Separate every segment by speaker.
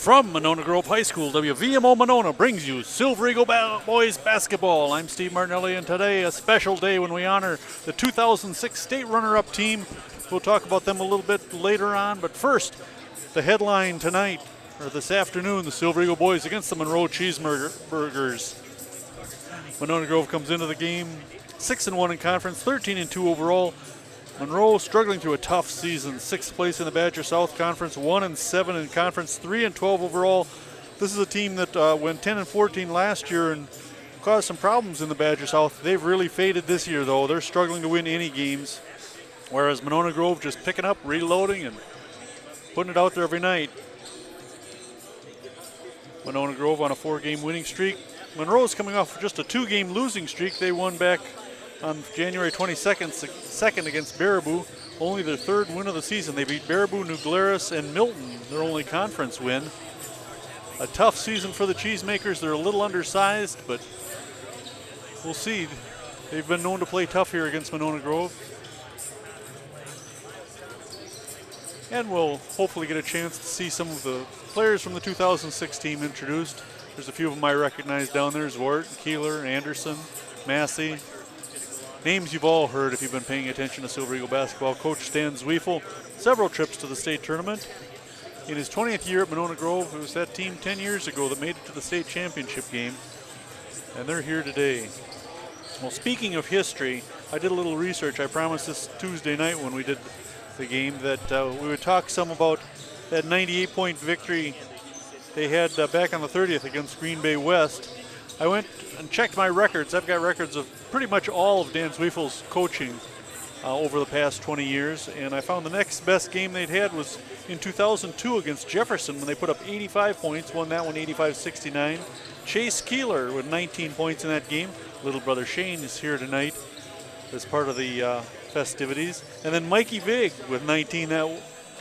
Speaker 1: From Monona Grove High School, WVMO Monona brings you Silver Eagle Boys Basketball. I'm Steve Martinelli, and today a special day when we honor the 2006 state runner-up team. We'll talk about them a little bit later on, but first, the headline tonight, or this afternoon, the Silver Eagle Boys against the Monroe Cheeseburgers. Monona Grove comes into the game 6-1 in conference, 13-2 overall. Monroe struggling through a tough season, 6th place in the Badger South Conference, 1-7 in conference, 3-12 overall. This is a team that went 10-14 last year and caused some problems in the Badger South. They've really faded this year, though. They're struggling to win any games, whereas Monona Grove just picking up, reloading, and putting it out there every night. Monona Grove on a 4-game winning streak. Monroe's coming off just a 2-game losing streak. They won back on January 22nd against Baraboo, only their 3rd win of the season. They beat Baraboo, New Glarus, and Milton, their only conference win. A tough season for the Cheesemakers. They're a little undersized, but we'll see. They've been known to play tough here against Monona Grove. And we'll hopefully get a chance to see some of the players from the 2006 team introduced. There's a few of them I recognize down there: Zwart, Keeler, Anderson, Massey. Names you've all heard if you've been paying attention to Silver Eagle basketball. Coach Stan Zwiefel, several trips to the state tournament. In his 20th year at Monona Grove, it was that team 10 years ago that made it to the state championship game, and they're here today. Well, speaking of history, I did a little research. I promised this Tuesday night when we did the game that we would talk some about that 98-point victory they had back on the 30th against Green Bay West. I went and checked my records. I've got records of pretty much all of Dan Zwiefel's coaching over the past 20 years, and I found the next best game they'd had was in 2002 against Jefferson when they put up 85 points, won that one 85-69. Chase Keeler with 19 points in that game. Little brother Shane is here tonight as part of the festivities. And then Mikey Vig with 19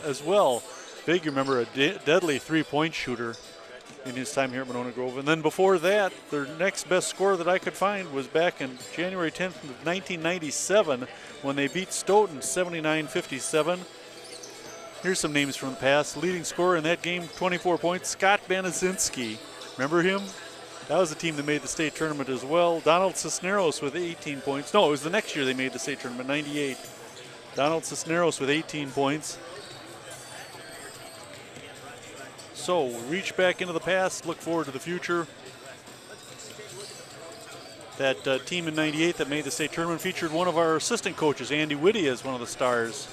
Speaker 1: as well. Vig, remember, a deadly three-point shooter in his time here at Monona Grove. And then before that, their next best score that I could find was back in January 10th of 1997 when they beat Stoughton 79-57. Here's some names from the past. Leading scorer in that game, 24 points, Scott Banazinski. Remember him? That was the team that made the state tournament as well. Donald Cisneros with 18 points. No, it was the next year they made the state tournament, 98. Donald Cisneros with 18 points. So, reach back into the past, look forward to the future. That team in 98 that made the state tournament featured one of our assistant coaches, Andy Whitty, as one of the stars.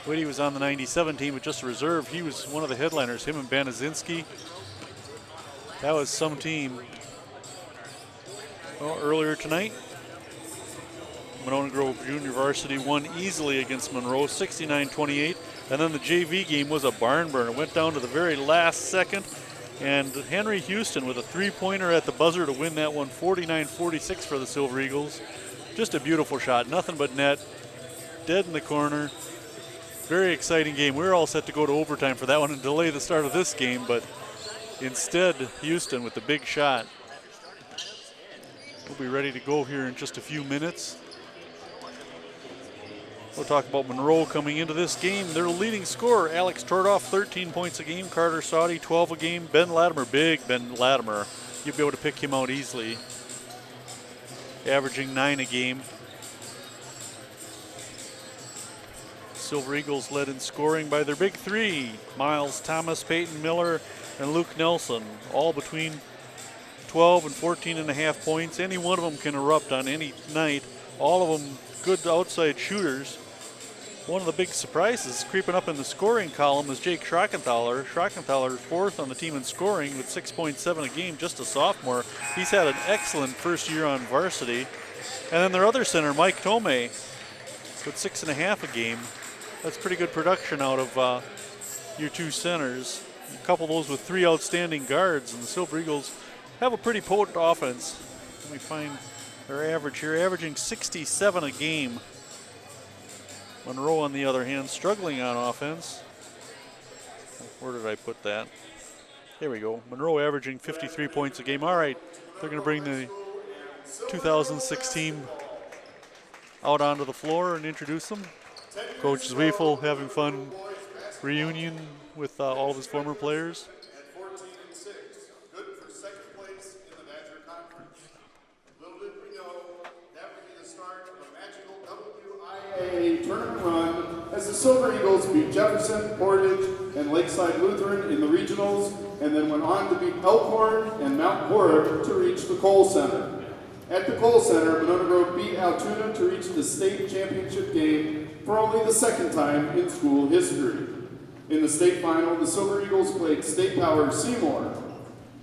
Speaker 1: Whitty was on the 97 team, but just a reserve. He was one of the headliners, him and Banazinski. That was some team. Well, earlier tonight, Monona Grove Junior Varsity won easily against Monroe, 69-28. And then the JV game was a barn burner. It went down to the very last second. And Henry Houston with a three-pointer at the buzzer to win that one, 49-46 for the Silver Eagles. Just a beautiful shot, nothing but net, dead in the corner. Very exciting game. We were all set to go to overtime for that one and delay the start of this game, but instead, Houston with the big shot. We'll be ready to go here in just a few minutes. We'll talk about Monroe coming into this game. Their leading scorer, Alex Tordoff, 13 points a game. Carter Saudi, 12 a game. Ben Latimer, big Ben Latimer. You'll be able to pick him out easily. Averaging 9 a game. Silver Eagles led in scoring by their big three. Miles Thomas, Peyton Miller, and Luke Nelson. All between 12 and 14 and a half points. Any one of them can erupt on any night. All of them good outside shooters. One of the big surprises creeping up in the scoring column is Jake Schrockenthaler. Schrockenthaler is 4th on the team in scoring with 6.7 a game, just a sophomore. He's had an excellent first year on varsity. And then their other center, Mike Tome, with 6.5 a game. That's pretty good production out of your two centers. You couple those with 3 outstanding guards, and the Silver Eagles have a pretty potent offense. Let me find their average here, averaging 67 a game. Monroe, on the other hand, struggling on offense. Where did I put that? There we go. Monroe averaging 53 points a game. All right, they're going to bring the 2006 team out onto the floor and introduce them. Coach Zwiefel having fun reunion with all of his former players.
Speaker 2: Silver Eagles beat Jefferson, Portage, and Lakeside Lutheran in the regionals, and then went on to beat Elkhorn and Mount Horeb to reach the Cole Center. At the Cole Center, Monona Grove beat Altoona to reach the state championship game for only the second time in school history. In the state final, the Silver Eagles played state power Seymour.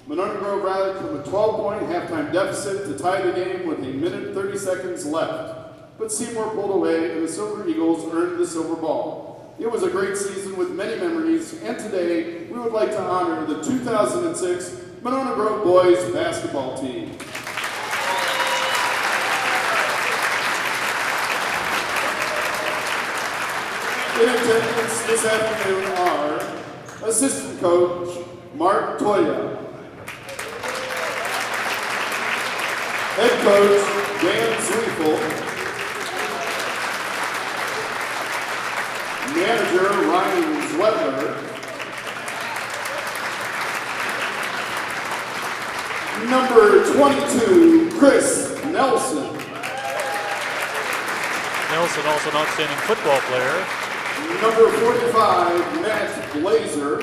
Speaker 2: Monona Grove rallied from a 12-point halftime deficit to tie the game with 1:30 seconds left. But Seymour pulled away and the Silver Eagles earned the silver ball. It was a great season with many memories, and today we would like to honor the 2006 Monona Grove boys basketball team. In attendance this afternoon are assistant coach Mark Toya, head coach Dan Zwiefel, manager Ryan Zwetler, number 22 Chris Nelson.
Speaker 1: Nelson, also an outstanding football player.
Speaker 2: Number 45, Matt Blazer.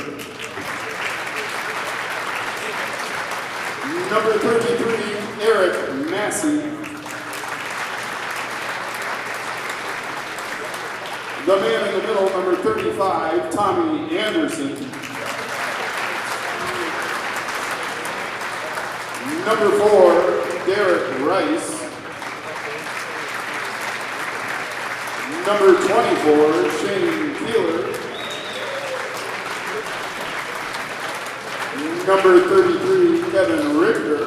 Speaker 2: Number 33, Eric Massey. The man in the middle, number 35, Tommy Anderson. Number 4, Derek Rice. Number 24, Shane Keeler. Number 33, Kevin Richter.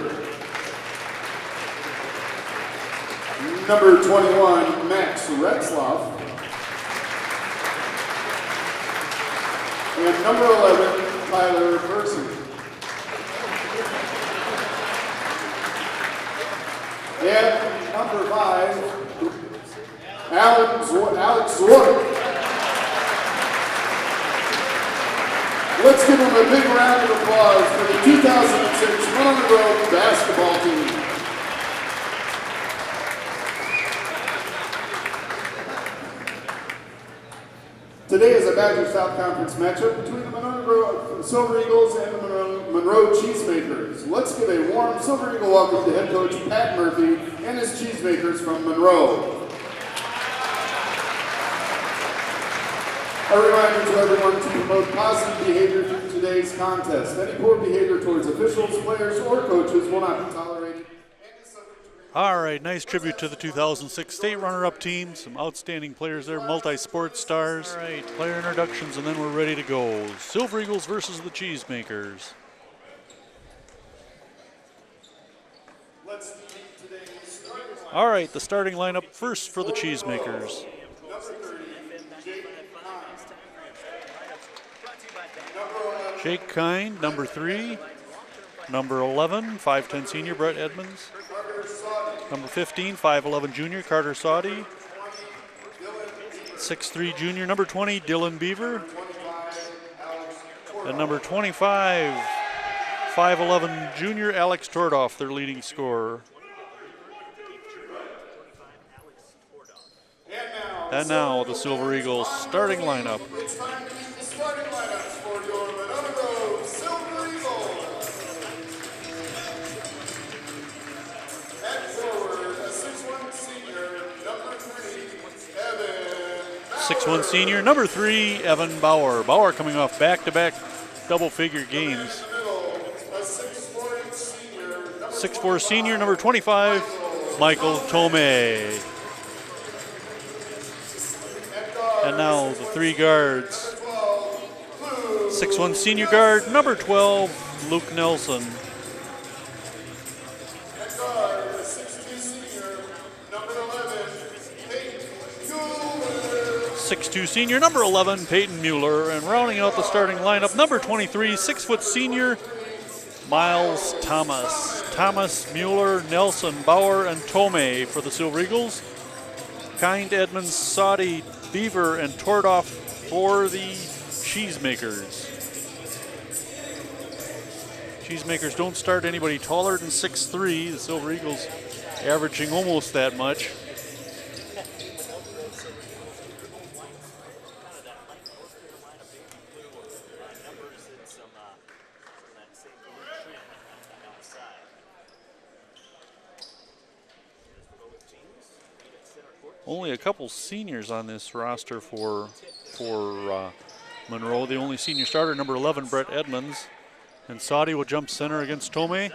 Speaker 2: Number 21, Max Retzloff. And number 11, Tyler Person. And number 5, Alex Zwart. Let's give him a big round of applause for the 2006 Monona Grove basketball team. Today is a Badger South Conference matchup between the Monona Grove Silver Eagles and the Monroe Cheesemakers. Let's give a warm Silver Eagle welcome to head coach Pat Murphy and his Cheesemakers from Monroe. A reminder to everyone to promote positive behavior through today's contest. Any poor behavior towards officials, players, or coaches will not be tolerated.
Speaker 1: All right, nice tribute to the 2006 state runner-up team. Some outstanding players there, multi-sport stars. All right, player introductions, and then we're ready to go. Silver Eagles versus the Cheesemakers. All right, the starting lineup first for the Cheesemakers. Jake Kind, number 3. Number 11, 5'10" senior, Brett Edmonds. Number 15, 5'11" junior, Carter Sauty. 6'3" junior, number 20, Dylan Beaver. And number 25, 5'11" junior, Alex Tordoff, their leading scorer. And now the Silver Eagles starting lineup.
Speaker 2: It's time to meet the starting lineups for your Monona Grove Silver Eagles. At forward, a 6'1" senior, number 3, Evan.
Speaker 1: 6'1" senior, number 3, Evan Bauer. Bauer coming off back-to-back double-figure games. 6'4" senior, number 25, Michael Tomei. And now the 3 guards. 6'1" senior guard, number 12, Luke Nelson. 6'2" senior, number 11, Peyton Mueller. And rounding out the starting lineup, number 23, 6' senior, Miles Thomas. Thomas, Mueller, Nelson, Bauer, and Tomei for the Silver Eagles. Kind, Edmonds, Sauty, Beaver, and Tordoff for the Cheesemakers. Cheesemakers don't start anybody taller than 6'3". The Silver Eagles averaging almost that much. Only a couple seniors on this roster for Monroe. The only senior starter, number 11, Brett Edmonds. And Saudi will jump center against Tomei.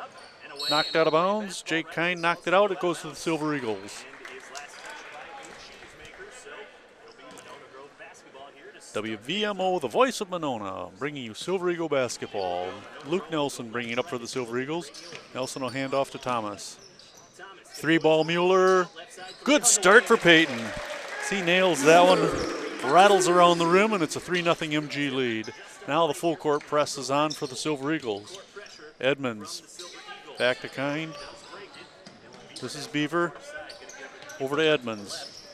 Speaker 1: Knocked out of bounds. Jake Kind knocked it out. It goes to the Silver Eagles. WVMO, the voice of Monona, bringing you Silver Eagle basketball. Luke Nelson bringing it up for the Silver Eagles. Nelson will hand off to Thomas. 3-ball Mueller. Good start for Peyton. He nails that one. Rattles around the rim, and it's a 3-0 MG lead. Now the full court press is on for the Silver Eagles. Edmonds back to Kind. This is Beaver. Over to Edmonds.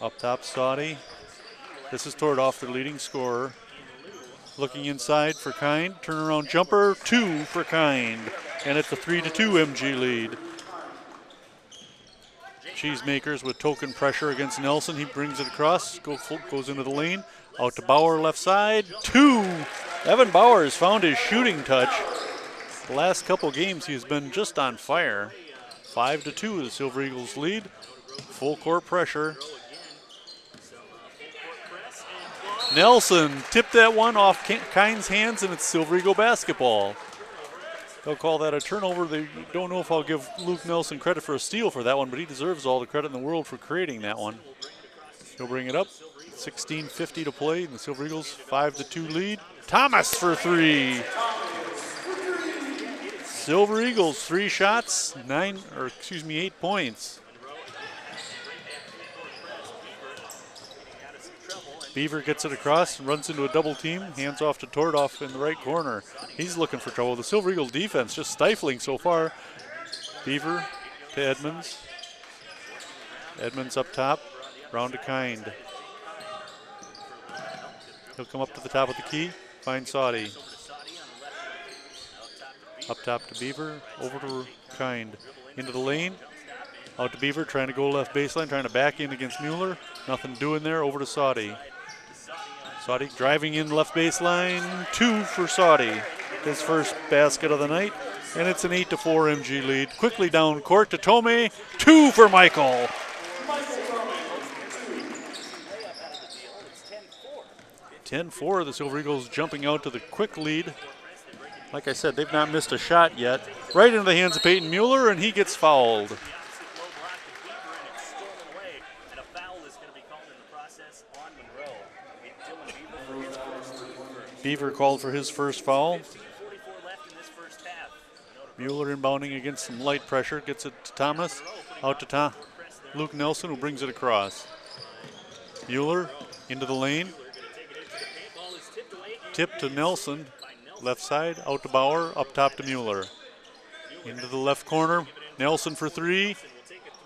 Speaker 1: Up top, Saudi. This is Tordoff, their leading scorer. Looking inside for Kind. Turnaround jumper, 2 for Kind. And it's a 3-2 MG lead. Cheesemakers with token pressure against Nelson. He brings it across, goes into the lane. Out to Bauer, left side, 2. Evan Bauer has found his shooting touch. The last couple games he's been just on fire. 5-2, the Silver Eagles lead. Full court pressure. Nelson tipped that one off Kind's hands, and it's Silver Eagle basketball. They'll call that a turnover. They don't know if I'll give Luke Nelson credit for a steal for that one, but he deserves all the credit in the world for creating that one. He'll bring it up. 16:50 to play, and the Silver Eagles 5-2 lead. Thomas for 3. Silver Eagles 3 shots, 8 points. Beaver gets it across and runs into a double team. Hands off to Tordoff in the right corner. He's looking for trouble. The Silver Eagles defense just stifling so far. Beaver to Edmonds. Edmonds up top. Round to Kind. He'll come up to the top of the key. Find Saudi. Up top to Beaver. Over to Kind. Into the lane. Out to Beaver, trying to go left baseline, trying to back in against Mueller. Nothing doing there. Over to Saudi. Saudi driving in left baseline. 2 for Saudi. His first basket of the night. And it's an 8-4 MG lead. Quickly down court to Tomei. 2 for Michael. 10-4, the Silver Eagles jumping out to the quick lead. Like I said, they've not missed a shot yet. Right into the hands of Peyton Mueller, and he gets fouled. Beaver called for his first foul. Mueller inbounding against some light pressure. Gets it to Thomas. Out to Luke Nelson, who brings it across. Mueller into the lane. Tip to Nelson. Left side. Out to Bauer. Up top to Mueller. Into the left corner. Nelson for 3.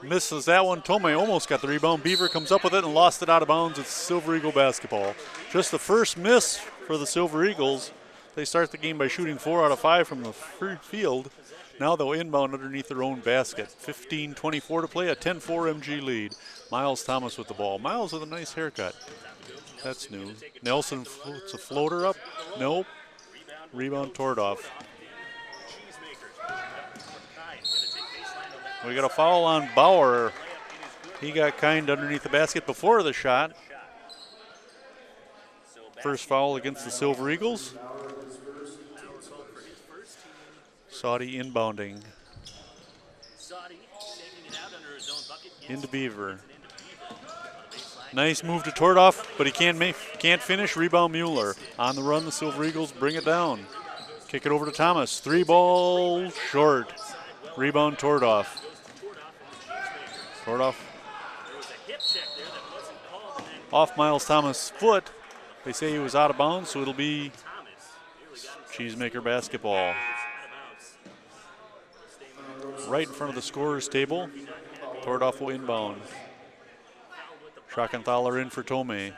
Speaker 1: Misses that one. Tomei almost got the rebound. Beaver comes up with it and lost it out of bounds. It's Silver Eagle basketball. Just the first miss for the Silver Eagles. They start the game by shooting 4 out of 5 from the free field. Now they'll inbound underneath their own basket. 15:24 to play, a 10-4 MG lead. Miles Thomas with the ball. Miles with a nice haircut. That's new. Nelson floats a floater up. Nope. Rebound Tordoff. We got a foul on Bauer. He got Kind underneath the basket before the shot. First foul against the Silver Eagles. Saudi inbounding. Into Beaver. Nice move to Tordoff, but he can't finish. Rebound Mueller. On the run, the Silver Eagles bring it down. Kick it over to Thomas. 3-ball short. Rebound Tordoff. Tordoff off Miles Thomas' foot. They say he was out of bounds, so it'll be Cheesemaker basketball. Right in front of the scorer's table. Tordoff will inbound. Schrockenthaler in for Tomei.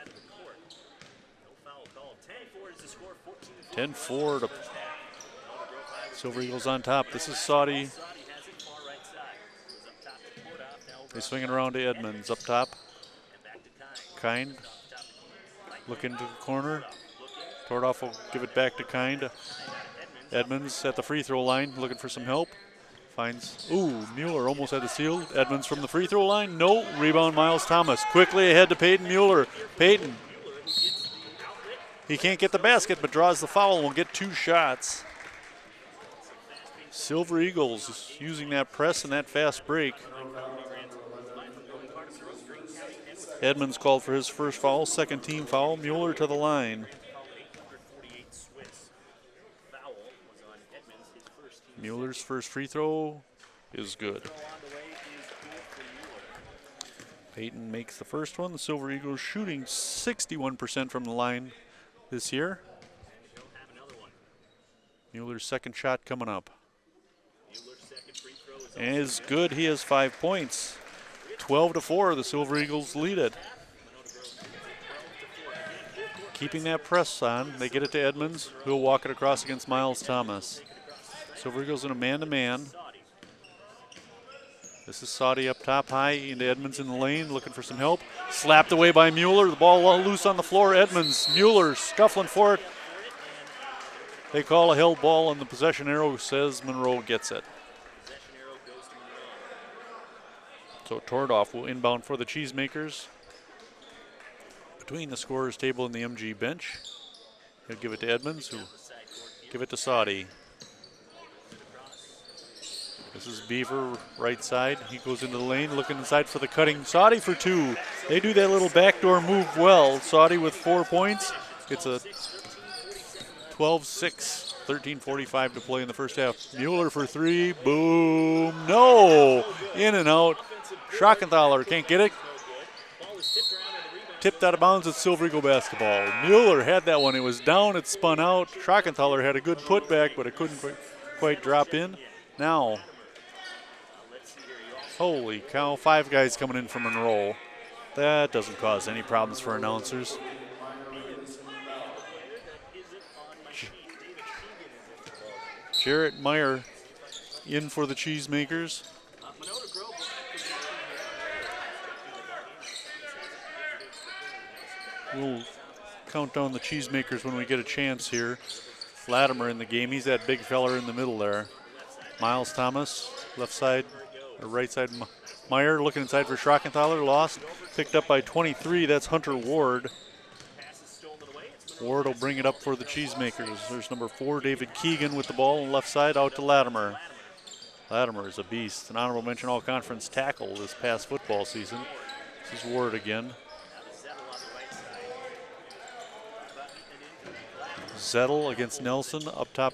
Speaker 1: 10-4 to Silver Eagles on top. This is Saudi. They swing it around to Edmonds up top. Kind. Look into the corner. Tordoff will give it back to Kind. Edmonds at the free throw line looking for some help. Mueller almost had the steal. Edmonds from the free throw line. No. Rebound, Miles Thomas. Quickly ahead to Peyton Mueller. Peyton. He can't get the basket, but draws the foul and will get 2 shots. Silver Eagles using that press and that fast break. Edmonds called for his first foul, second team foul. Mueller to the line. Mueller's first free throw is good. Peyton makes the first one. The Silver Eagles shooting 61% from the line this year. Mueller's second shot coming up. And is good. He has 5 points. 12-4, the Silver Eagles lead it. Keeping that press on. They get it to Edmonds, who will walk it across against Miles Thomas. Silver Eagles in a man-to-man. This is Saudi up top high into Edmonds in the lane, looking for some help. Slapped away by Mueller. The ball loose on the floor. Edmonds, Mueller scuffling for it. They call a held ball, and the possession arrow says Monroe gets it. So Tordoff will inbound for the Cheesemakers. Between the scorer's table and the MG bench. He'll give it to Edmonds, who give it to Saudi. This is Beaver, right side. He goes into the lane, looking inside for the cutting. Saudi for 2. They do that little backdoor move well. Saudi with 4 points. It's a 12-6, 13:45 to play in the first half. Mueller for 3. Boom. No. In and out. Schrockenthaler can't get it. Tipped out of bounds. It's Silver Eagle basketball. Mueller had that one. It was down. It spun out. Schrockenthaler had a good putback, but it couldn't quite drop in. Now, holy cow, 5 guys coming in from Monroe. That doesn't cause any problems for announcers. Jarrett Meyer in for the Cheesemakers. We'll count down the Cheesemakers when we get a chance here. Latimer in the game. He's that big feller in the middle there. Miles Thomas, left side, or right side. Meyer looking inside for Schrockenthaler. Lost. Picked up by 23. That's Hunter Ward. Ward will bring it up for the Cheesemakers. There's number 4, David Keegan with the ball on left side out to Latimer. Latimer is a beast. An honorable mention all-conference tackle this past football season. This is Ward again. Zettel against Nelson, up top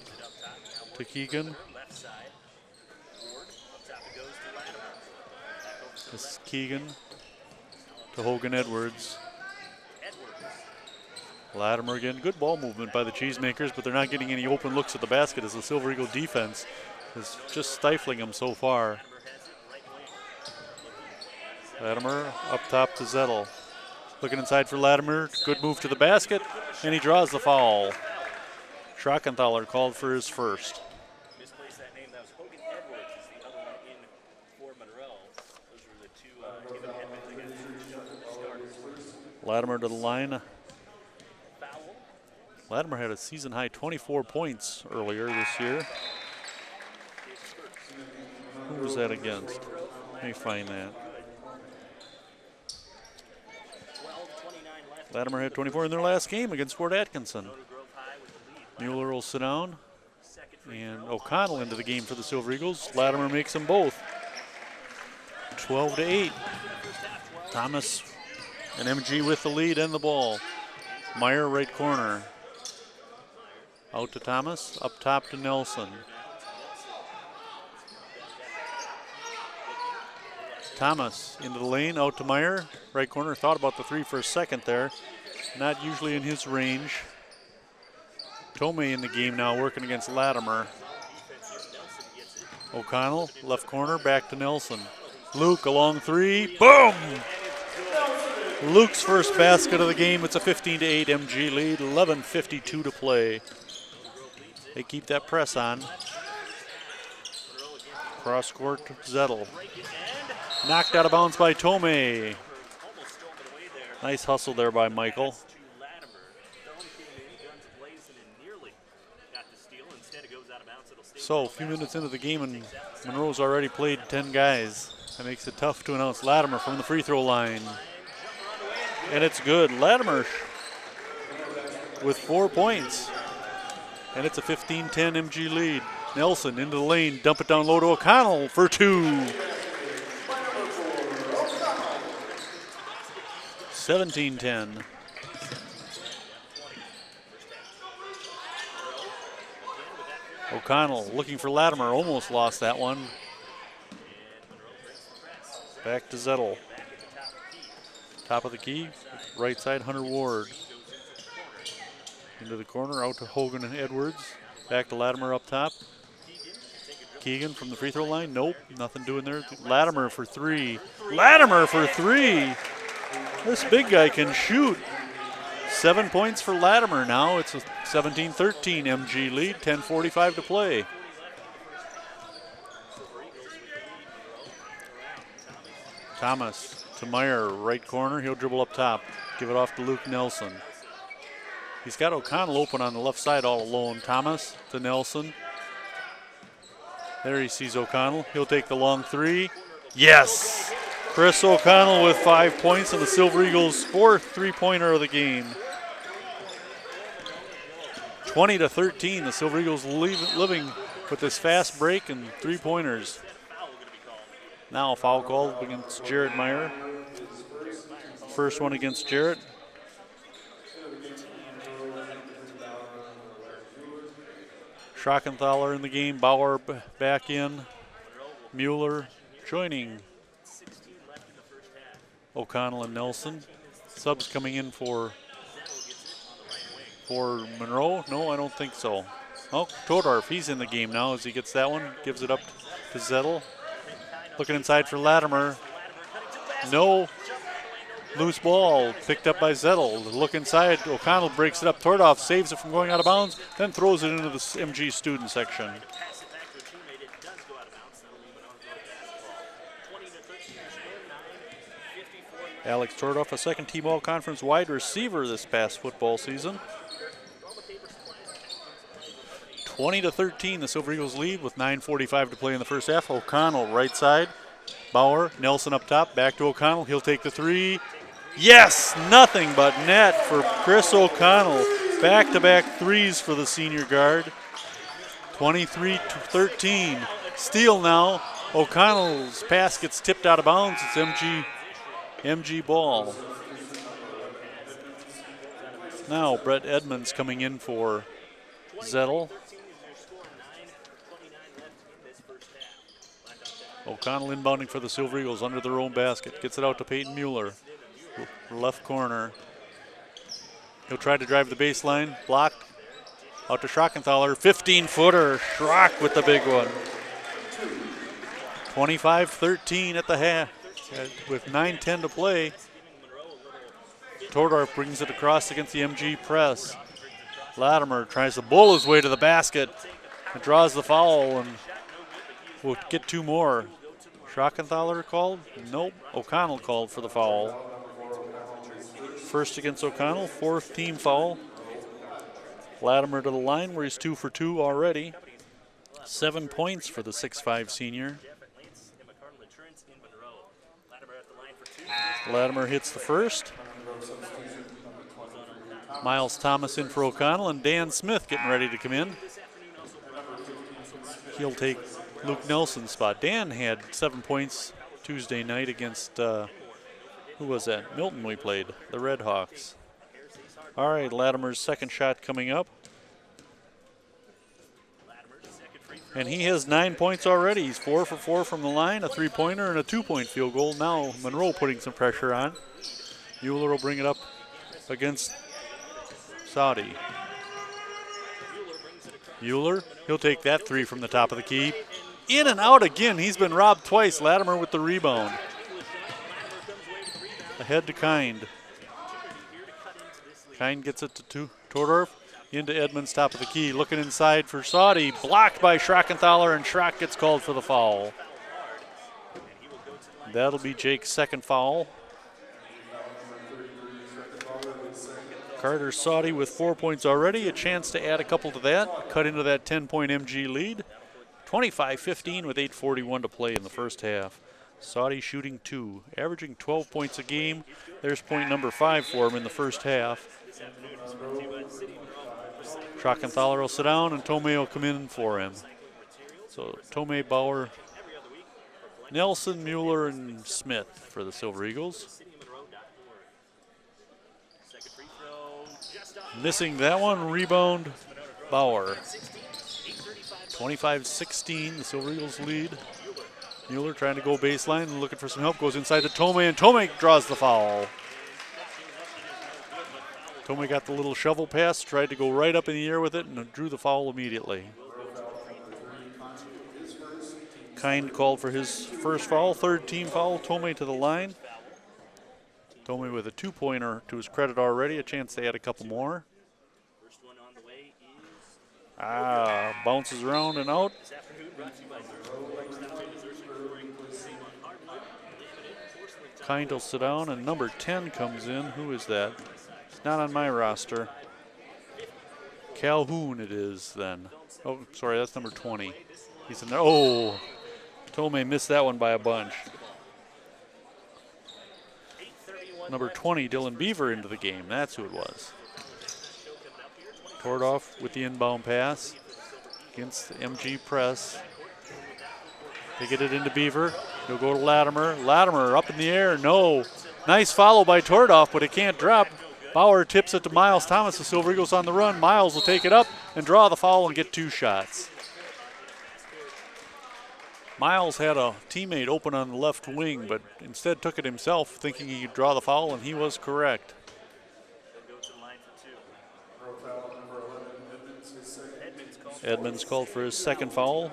Speaker 1: to Keegan. This is Keegan to Hogan Edwards. Latimer again. Good ball movement by the Cheesemakers, but they're not getting any open looks at the basket as the Silver Eagle defense is just stifling them so far. Latimer up top to Zettel. Looking inside for Latimer. Good move to the basket, and he draws the foul. Schrockenthaler called for his first.
Speaker 3: Misplaced that name. That was Hogan Edwards is the other one in for Monroe. Those were the 2 given Edmonds against starters.
Speaker 1: Latimer to the line. Latimer had a season-high 24 points earlier this year. Who was that against? Let me find that. Latimer had 24 in their last game against Fort Atkinson. Mueller will sit down. And O'Connell into the game for the Silver Eagles. Latimer makes them both. 12-8. Thomas and MG with the lead and the ball. Meyer right corner. Out to Thomas, up top to Nelson. Thomas into the lane, out to Meyer. Right corner, thought about the 3 for a second there. Not usually in his range. Tomei in the game now, working against Latimer. O'Connell, left corner, back to Nelson. Luke, a long 3, boom! Luke's first basket of the game. It's a 15-8 MG lead, 11:52 to play. They keep that press on. Cross court to Zettel. Knocked out of bounds by Tomei. Nice hustle there by Michael. So a few minutes into the game and Monroe's already played 10 guys. That makes it tough to announce. Latimer from the free throw line. And it's good. Latimer with 4 points. And it's a 15-10 MG lead. Nelson into the lane, dump it down low to O'Connell for 2. 17-10. O'Connell looking for Latimer, almost lost that one. Back to Zettel. Top of the key, right side, Hunter Ward. Into the corner, out to Hogan and Edwards. Back to Latimer up top. Keegan from the free throw line, nope, nothing doing there. Latimer for 3. Latimer for 3! This big guy can shoot. 7 points for Latimer now. It's a 17-13 MG lead, 10:45 to play. Thomas to Meyer, right corner. He'll dribble up top. Give it off to Luke Nelson. He's got O'Connell open on the left side all alone. Thomas to Nelson. There he sees O'Connell. He'll take the long 3. Yes! Chris O'Connell with 5 points and the Silver Eagles' 4th three-pointer of the game. 20-13, the Silver Eagles living with this fast break and 3-pointers. Now a foul called against Jared Meyer. First one against Jarrett. Schrockenthaler in the game, Bauer back in. Mueller joining O'Connell and Nelson. Subs coming in for Monroe? No, I don't think so. Oh, Todorf, he's in the game now as he gets that one. Gives it up to Zettel. Looking inside for Latimer. No. Loose ball picked up by Zettel. Look inside. O'Connell breaks it up. Todorf saves it from going out of bounds, then throws it into the MG student section. Alex Todorf, a second team all-conference wide receiver this past football season. 20-13, the Silver Eagles lead with 9:45 to play in the first half. O'Connell right side. Bauer, Nelson up top, back to O'Connell. He'll take the 3. Yes, nothing but net for Chris O'Connell. Back-to-back 3s for the senior guard. 23-13. Steal now. O'Connell's pass gets tipped out of bounds. It's MG ball. Now Brett Edmonds coming in for Zettel. O'Connell inbounding for the Silver Eagles under their own basket. Gets it out to Peyton Mueller. Left corner. He'll try to drive the baseline. Blocked. Out to Schrockenthaler. 15-footer. Schrock with the big one. 25-13 at the half. With 9:10 to play. Todorf brings it across against the MG press. Latimer tries to bull his way to the basket and draws the foul, and we'll get 2 more. Schrockenthaler called? Nope. O'Connell called for the foul. First against O'Connell, 4th team foul. Latimer to the line where he's 2 for 2 already. 7 points for the 6'5 senior. Latimer hits the first. Miles Thomas in for O'Connell, and Dan Smith getting ready to come in. He'll take Luke Nelson's spot. Dan had 7 points Tuesday night against, who was that? Milton we played, the Red Hawks. All right, Latimer's second shot coming up. And he has 9 points already. He's 4 for 4 from the line, a 3-pointer and a 2-point field goal. Now Monroe putting some pressure on. Mueller will bring it up against Saudi. Mueller, he'll take that 3 from the top of the key. In and out again. He's been robbed twice. Latimer with the rebound. Ahead to Kind. Kind gets it to Todorf. Into Edmonds, top of the key. Looking inside for Saudi. Blocked by Schrockenthaler, and Schrock gets called for the foul. That'll be Jake's second foul. Carter Sauty with 4 points already. A chance to add a couple to that. Cut into that 10-point MG lead. 25-15 with 8:41 to play in the first half. Sauty shooting 2, averaging 12 points a game. There's point number 5 for him in the first half. Schrockenthaler will sit down and Tomei will come in for him. So Tomei, Bauer, Nelson, Mueller, and Smith for the Silver Eagles. Missing that one, rebound, Bauer. 25-16, the Silver Eagles lead. Mueller trying to go baseline and looking for some help, goes inside to Tomei, and Tomei draws the foul. Tomei got the little shovel pass, tried to go right up in the air with it, and drew the foul immediately. Kind called for his first foul, third team foul. Tomei to the line. Tomei with a 2-pointer to his credit already, a chance to add a couple more. Bounces around and out. Kind will sit down, and number 10 comes in. Who is that? It's not on my roster. Calhoun it is then. Oh, sorry, that's number 20. He's in there. Oh, Tomei missed that one by a bunch. Number 20, Dylan Beaver, into the game. That's who it was. Tordoff with the inbound pass against the MG press. They get it into Beaver. He'll go to Latimer. Latimer up in the air. No. Nice follow by Tordoff, but it can't drop. Bauer tips it to Miles Thomas. The Silver Eagles on the run. Miles will take it up and draw the foul and get 2 shots. Miles had a teammate open on the left wing, but instead took it himself, thinking he could draw the foul, and he was correct. Edmonds called for his second foul.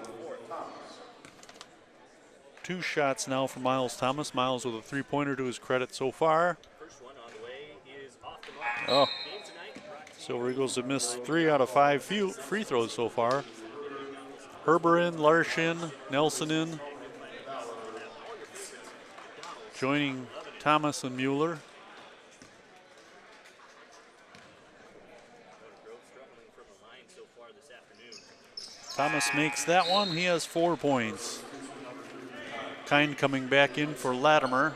Speaker 1: 2 shots now for Miles Thomas. Miles with a 3-pointer to his credit so far. Oh, Silver Eagles have missed 3 out of 5 free throws so far. Herber in, Larsh in, Nelson in. Joining Thomas and Mueller. Thomas makes that one. He has 4 points. Kind coming back in for Latimer.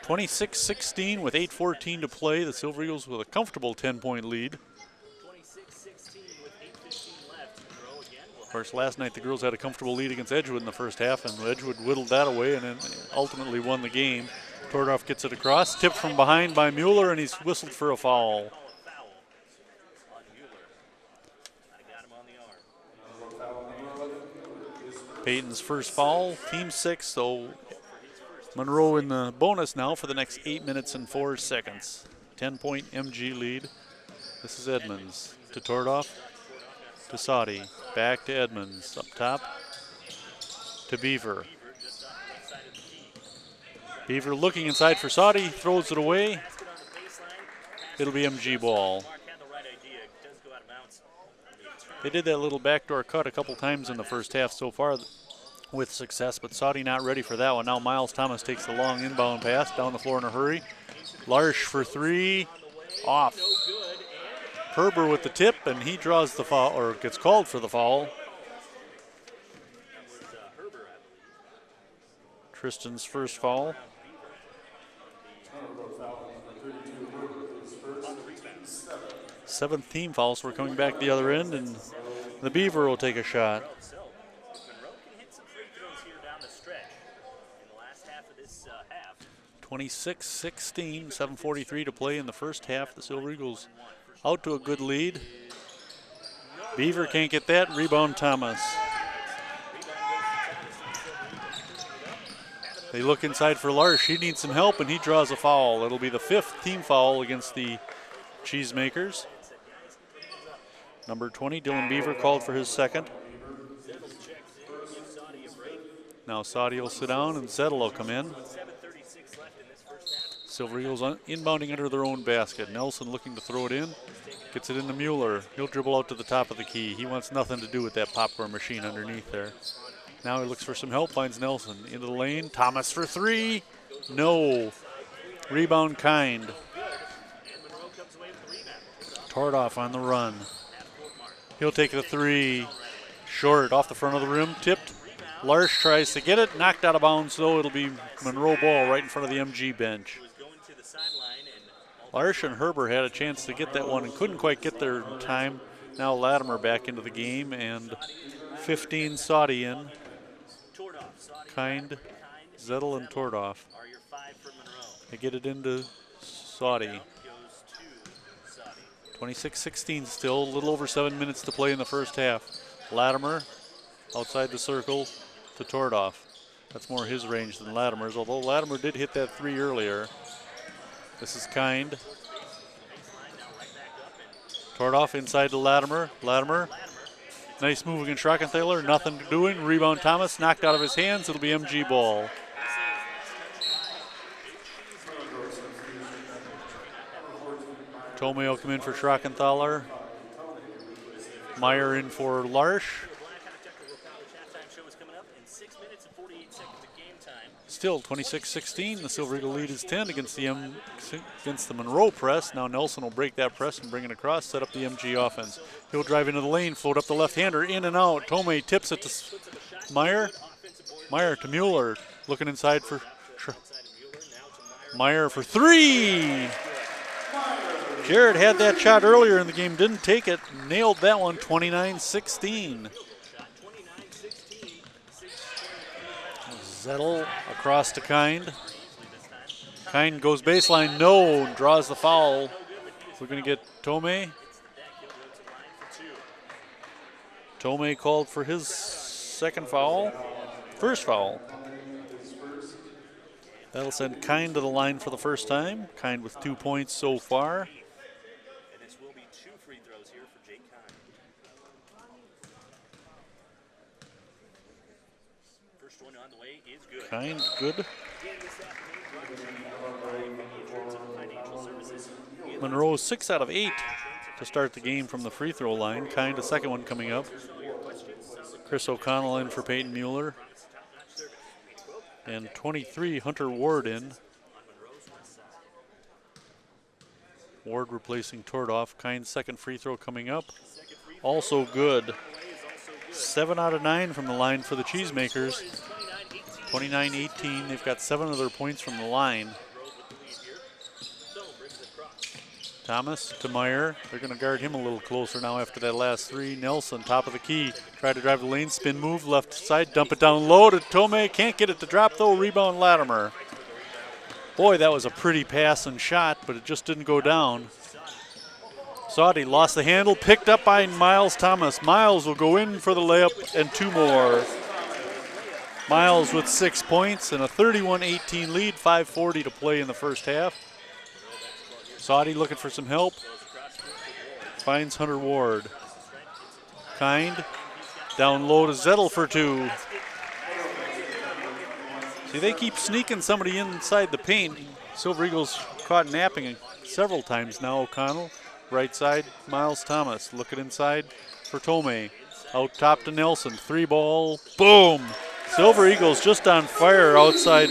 Speaker 1: 26-16 with 8:14 to play. The Silver Eagles with a comfortable 10-point lead. Of course, last night the girls had a comfortable lead against Edgewood in the first half, and Edgewood whittled that away and then ultimately won the game. Tordoff gets it across, tipped from behind by Mueller, and he's whistled for a foul. Peyton's first foul, team 6, so Monroe in the bonus now for the next 8 minutes and 4 seconds. 10-point MG lead. This is Edmonds to Tordoff, to Sauty, back to Edmonds, up top to Beaver. Beaver looking inside for Sauty, throws it away. It'll be MG ball. They did that little backdoor cut a couple times in the first half so far with success, but Sauty not ready for that one. Now Miles Thomas takes the long inbound pass down the floor in a hurry. Larsh for 3, off. Herber with the tip, and he draws the foul, or gets called for the foul. Tristan's first foul. 7th team foul, so we're coming back the other end, and the Beaver will take a shot. 26-16, 7:43 to play in the first half. The Silver Eagles out to a good lead. Beaver can't get that. Rebound Thomas. They look inside for Larsh. He needs some help, and he draws a foul. It'll be the 5th team foul against the Cheesemakers. Number 20, Dylan Beaver, called for his second. Now Sauty will sit down, and Zettel will come in. Silver Eagles inbounding under their own basket. Nelson looking to throw it in. Gets it into Mueller. He'll dribble out to the top of the key. He wants nothing to do with that popcorn machine underneath there. Now he looks for some help, finds Nelson. Into the lane. Thomas for 3. No. Rebound Kind. Tordoff on the run. He'll take the three. Short off the front of the rim, tipped. Larsh tries to get it, knocked out of bounds, though. It'll be Monroe ball right in front of the MG bench. Larsh and Herber had a chance to get that one and couldn't quite get there in time. Now Latimer back into the game, and 15 Saudi in. Kind, Zettel, and Tordoff. They get it into Saudi. 26-16 still, a little over 7 minutes to play in the first half. Latimer outside the circle to Tordoff. That's more his range than Latimer's, although Latimer did hit that three earlier. This is Kind. Tordoff inside to Latimer. Latimer, nice move against Schrockenthaler, nothing doing. Rebound Thomas, knocked out of his hands. It'll be MG ball. Tomei will come in for Schrockenthaler. Meyer in for Larsh. Still 26-16. The Silver Eagle lead is 10 against the Monroe press. Now Nelson will break that press and bring it across, set up the MG offense. He'll drive into the lane, float up the left-hander, in and out. Tomei tips it to Meyer. Meyer to Mueller, looking inside for Meyer for three. Jared had that shot earlier in the game, didn't take it, nailed that one, 29-16. Zettel across to Kind. Kind goes baseline, no, draws the foul. We're going to get Tomei. Tomei called for his second foul, first foul. That'll send Kind to the line for the first time. Kind with 2 points so far. Kind, good. Monroe 6 out of 8 to start the game from the free throw line. Kind, a second one coming up. Chris O'Connell in for Peyton Mueller. And 23, Hunter Ward in. Ward replacing Tordoff. Kind's second free throw coming up. Also good. 7 out of 9 from the line for the Cheesemakers. 29-18. They've got 7 of their points from the line. Thomas to Meyer. They're going to guard him a little closer now after that last three. Nelson, top of the key. Tried to drive the lane, spin move, left side, dump it down low to Tomei. Can't get it to drop though. Rebound Latimer. Boy, that was a pretty pass and shot, but it just didn't go down. Saudi lost the handle, picked up by Miles Thomas. Miles will go in for the layup and 2 more. Miles with 6 points and a 31-18 lead, 5:40 to play in the first half. Saudi looking for some help. Finds Hunter Ward. Kind. Down low to Zettel for 2. See, they keep sneaking somebody inside the paint. Silver Eagles caught napping several times now. O'Connell. Right side, Miles Thomas. Looking inside for Tomei. Out top to Nelson. 3 ball. Boom! Silver Eagles just on fire outside.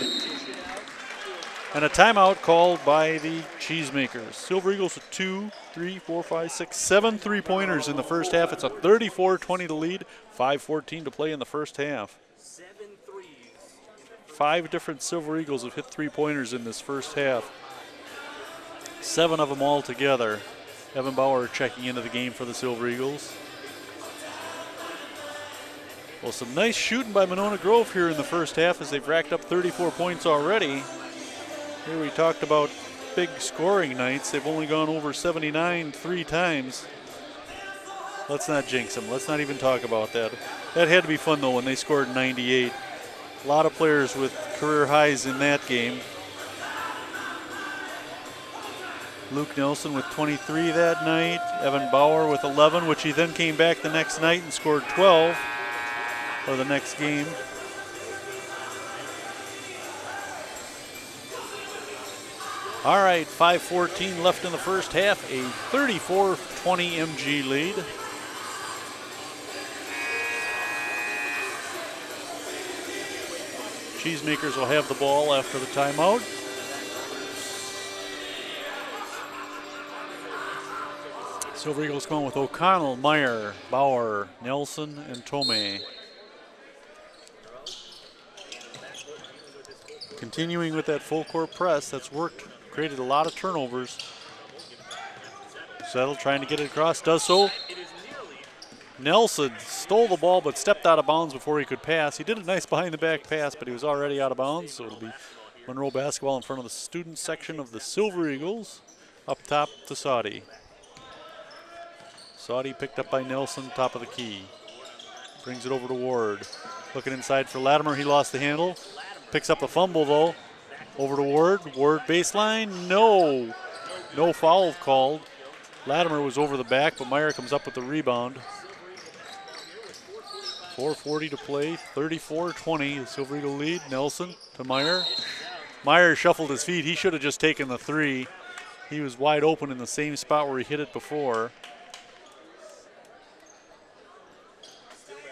Speaker 1: And a timeout called by the Cheesemakers. Silver Eagles with 2, 3, 4, 5, 6, 7 3-pointers in the first half. It's a 34-20 to lead, 5:14 to play in the first half. 5 different Silver Eagles have hit 3-pointers in this first half. 7 of them all together. Evan Bauer checking into the game for the Silver Eagles. Well, some nice shooting by Monona Grove here in the first half as they've racked up 34 points already. Here we talked about big scoring nights. They've only gone over 79 3 times. Let's not jinx them. Let's not even talk about that. That had to be fun, though, when they scored 98. A lot of players with career highs in that game. Luke Nelson with 23 that night. Evan Bauer with 11, which he then came back the next night and scored 12 for the next game. All right, 5:14 left in the first half, a 34-20 MG lead. Cheesemakers will have the ball after the Silver Eagles come with O'Connell, Meyer, Bauer, Nelson, and Tomei. Continuing with that full court press, that's worked, created a lot of turnovers. Zettel trying to get it across, does so. Nelson stole the ball but stepped out of bounds before he could pass. He did a nice behind the back pass, but he was already out of bounds, so it'll be Monroe basketball in front of the student section of the Silver Eagles. Up top to Saudi. Saudi picked up by Nelson, top of the key. Brings it over to Ward. Looking inside for Latimer, he lost the handle. Picks up the fumble though. Over to Ward. Ward baseline, no. No foul called. Latimer was over the back, but Meyer comes up with the rebound. 4:40 to play, 34-20, the Silver Eagle lead. Nelson to Meyer. Meyer shuffled his feet. He should have just taken the three. He was wide open in the same spot where he hit it before.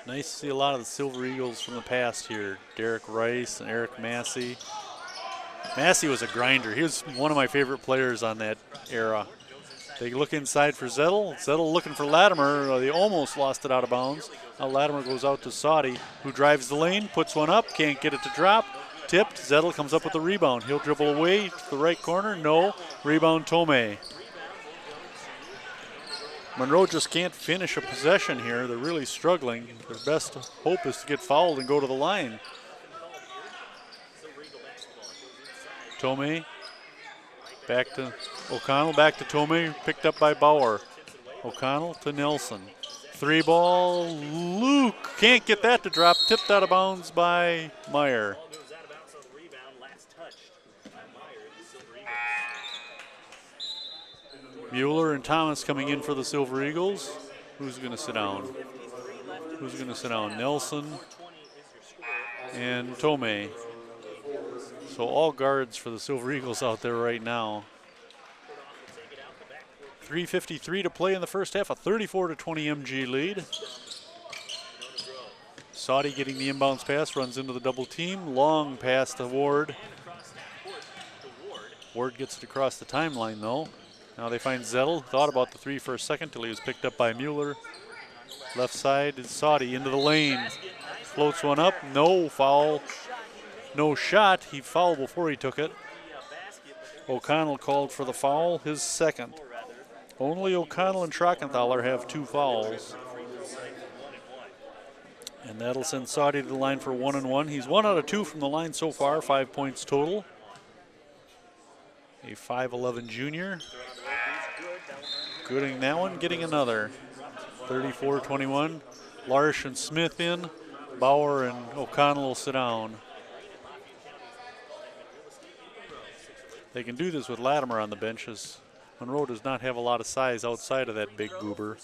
Speaker 1: Nice to see a lot of the Silver Eagles from the past here. Derek Rice and Eric Massey. Massey was a grinder. He was one of my favorite players on that era. They look inside for Zettel. Zettel looking for Latimer. They almost lost it out of bounds. Now Latimer goes out to Saudi, who drives the lane, puts one up, can't get it to drop. Tipped. Zettel comes up with the rebound. He'll dribble away to the right corner. No. Rebound Tomei. Monroe just can't finish a possession here. They're really struggling. Their best hope is to get fouled and go to the line. Tomei. Back to O'Connell, back to Tomei, picked up by Bauer. O'Connell to Nelson. Three ball, Luke can't get that to drop, tipped out of bounds by Meyer. Mueller and Thomas coming in for the Silver Eagles. Who's going to sit down? Who's going to sit down? Nelson and Tomei. So all guards for the Silver Eagles out there right now. 3:53 to play in the first half, a 34-20 MG lead. Saudi getting the inbounds pass, runs into the double team. Long pass to Ward. Ward gets it across the timeline though. Now they find Zettel. Thought about the three for a second till he was picked up by Mueller. Left side is Saudi into the lane. Floats one up, no foul. No shot. He fouled before he took it. O'Connell called for the foul, his second. Only O'Connell and Trockenthaler have two fouls. And that'll send Saudi to the line for 1-1. He's 1 out of 2 from the line so far, 5 points total. A 5'11 junior. Getting that one, getting another. 34-21. Larsh and Smith in. Bauer and O'Connell will sit down. They can do this with Latimer on the benches. Monroe does not have a lot of size outside of that big goober.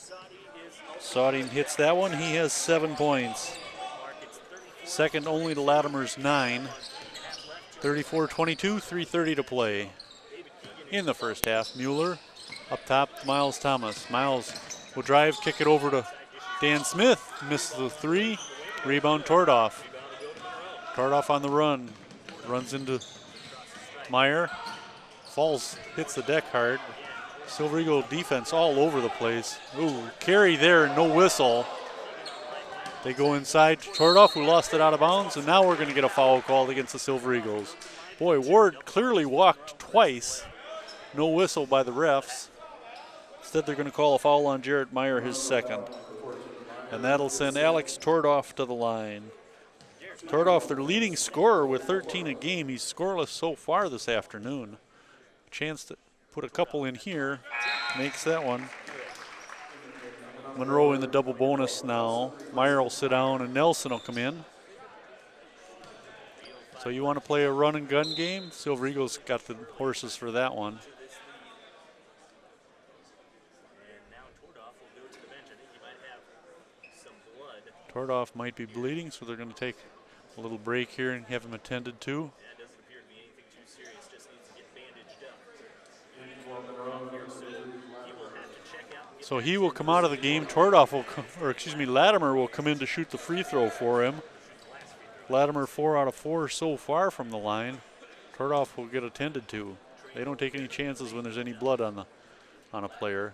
Speaker 1: Saudi hits that one. He has 7 points. Second only to Latimer's 9. 34-22, 3:30 to play. In the first half, Mueller up top to Miles Thomas. Miles will drive, kick it over to Dan Smith. Misses the three. Rebound Tordoff. Tordoff on the run. Runs into Meyer. Falls, hits the deck hard. Silver Eagle defense all over the place. Ooh, carry there, no whistle. They go inside to Tordoff, who lost it out of bounds, and now we're going to get a foul called against the Silver Eagles. Boy, Ward clearly walked twice. No whistle by the refs. Instead, they're going to call a foul on Jarrett Meyer, his second. And that'll send Alex Tordoff to the line. Tordoff, their leading scorer with 13 a game. He's scoreless so far this afternoon. Chance to put a couple in here. Makes that one. Monroe in the double bonus now. Meyer will sit down and Nelson will come in. So you want to play a run and gun game? Silver Eagles got the horses for that one. Tordoff might be bleeding, so they're going to take a little break here and have him attended to. So he will come out of the game. Tordoff will, Latimer will come in to shoot the free throw for him. Latimer 4 out of 4 so far from the line. Tordoff will get attended to. They don't take any chances when there's any blood on a player.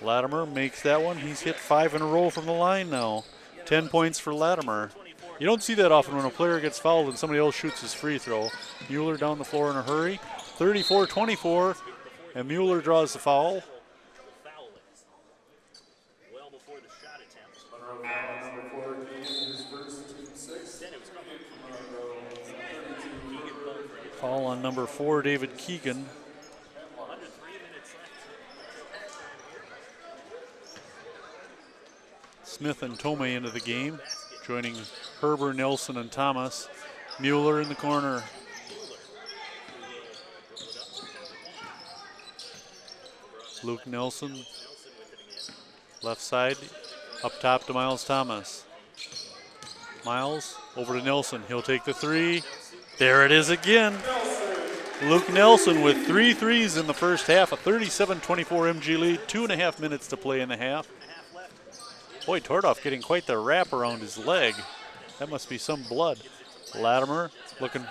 Speaker 1: Latimer makes that one. He's hit 5 in a row from the line now. 10 points for Latimer. You don't see that often when a player gets fouled and somebody else shoots his free throw. Mueller down the floor in a hurry. 34-24, and Mueller draws the foul.
Speaker 3: Well before the shot attempt.
Speaker 1: Foul on number 4, David Keegan. Smith and Tomei into the game, joining Herber, Nelson, and Thomas. Mueller in the corner. Luke Nelson, left side, up top to Miles Thomas. Miles over to Nelson. He'll take the 3. There it is again. Luke Nelson with 3 threes in the first half. A 37-24 MG lead. 2.5 minutes to play in the half. Boy, Tordoff getting quite the wrap around his leg. That must be some blood. Latimer looking.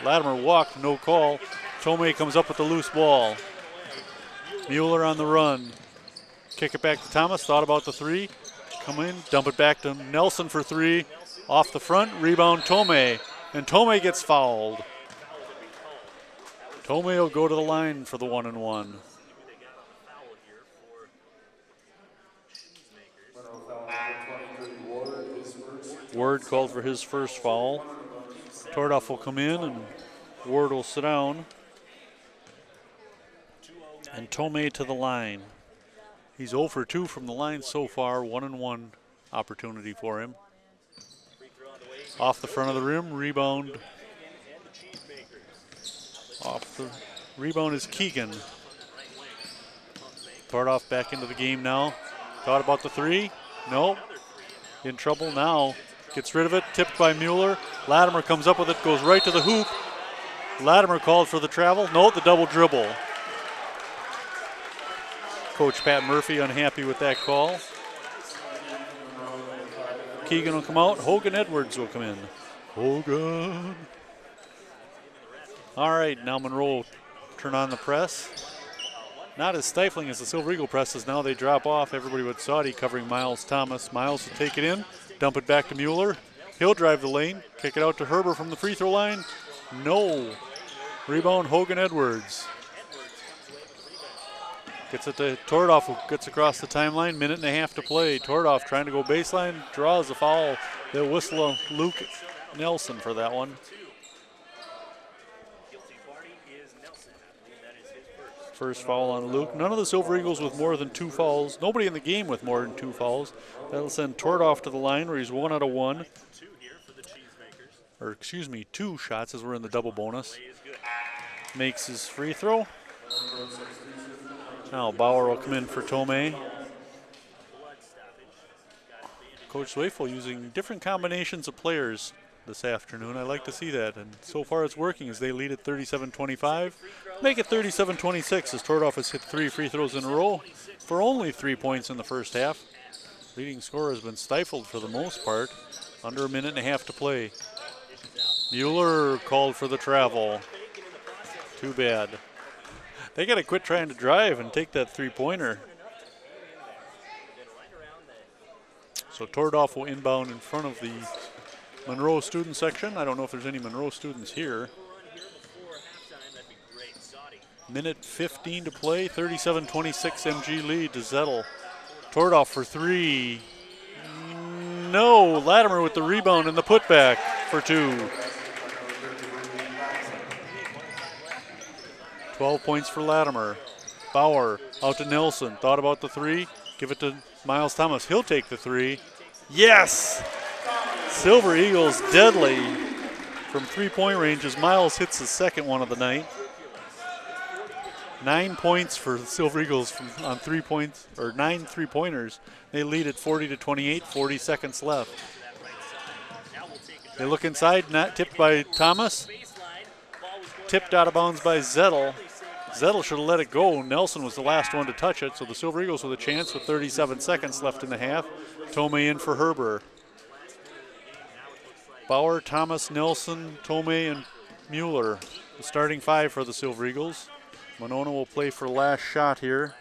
Speaker 1: Latimer walked, no call. Tomei comes up with the loose ball. Mueller on the run. Kick it back to Thomas. Thought about the 3. Come in, dump it back to Nelson for 3. Off the front, rebound Tomei. And Tomei gets fouled. Tomei will go to the line for the 1-and-1. Ward called for his first foul. Tordoff will come in and Ward will sit down. And Tomei to the line. He's 0 for 2 from the line so far. 1-and-1 opportunity for him. Off the front of the rim, rebound. Off the rebound is Keegan. Tordoff back into the game now. Thought about the 3. No. In trouble now. Gets rid of it. Tipped by Mueller. Latimer comes up with it. Goes right to the hoop. Latimer called for the travel. No, the double dribble. Coach Pat Murphy unhappy with that call. Keegan will come out. Hogan Edwards will come in. Hogan. All right, now Monroe turn on the press. Not as stifling as the Silver Eagle presses. Now they drop off. Everybody but Saudi covering Miles Thomas. Miles will take it in. Dump it back to Mueller. He'll drive the lane. Kick it out to Herber from the free throw line. No. Rebound Hogan Edwards. Gets it to Tordoff, who gets across the timeline. 1.5 to play. Tordoff trying to go baseline. Draws a foul. They'll whistle Luke Nelson for that one. First foul on Luke. None of the Silver Eagles with more than 2 fouls. Nobody in the game with more than 2 fouls. That'll send Tordoff to the line where he's 1 out of 1. Or excuse me, 2 shots as we're in the double bonus. Makes his free throw. Now Bauer will come in for Tomei. Coach Zweifel using different combinations of players this afternoon. I like to see that, and so far it's working as they lead at 37-25. Make it 37-26 as Tordoff has hit 3 free throws in a row for only 3 points in the first half. Leading scorer has been stifled for the most part. Under 1.5 to play. Mueller called for the travel. Too bad. They got to quit trying to drive and take that 3-pointer. So Tordoff will inbound in front of the Monroe student section. I don't know if there's any Monroe students here. 1:15 to play. 37-26 MG lead to Zettel. Tordoff for 3. No. Latimer with the rebound and the putback for 2. 12 points for Latimer. Bauer out to Nelson. Thought about the 3. Give it to Miles Thomas. He'll take the 3. Yes! Silver Eagles deadly from 3-point range as Miles hits the second one of the night. 9 points for the Silver Eagles on 3 points, or 9 3-pointers. They lead at 40-28, 40 seconds left. They look inside, not tipped by Thomas. Tipped out of bounds by Zettel. Zettel should have let it go. Nelson was the last one to touch it, so the Silver Eagles with a chance with 37 seconds left in the half. Tomei in for Herber. Bauer, Thomas, Nelson, Tomei, and Mueller. The starting 5 for the Silver Eagles. Monona will play for last shot here.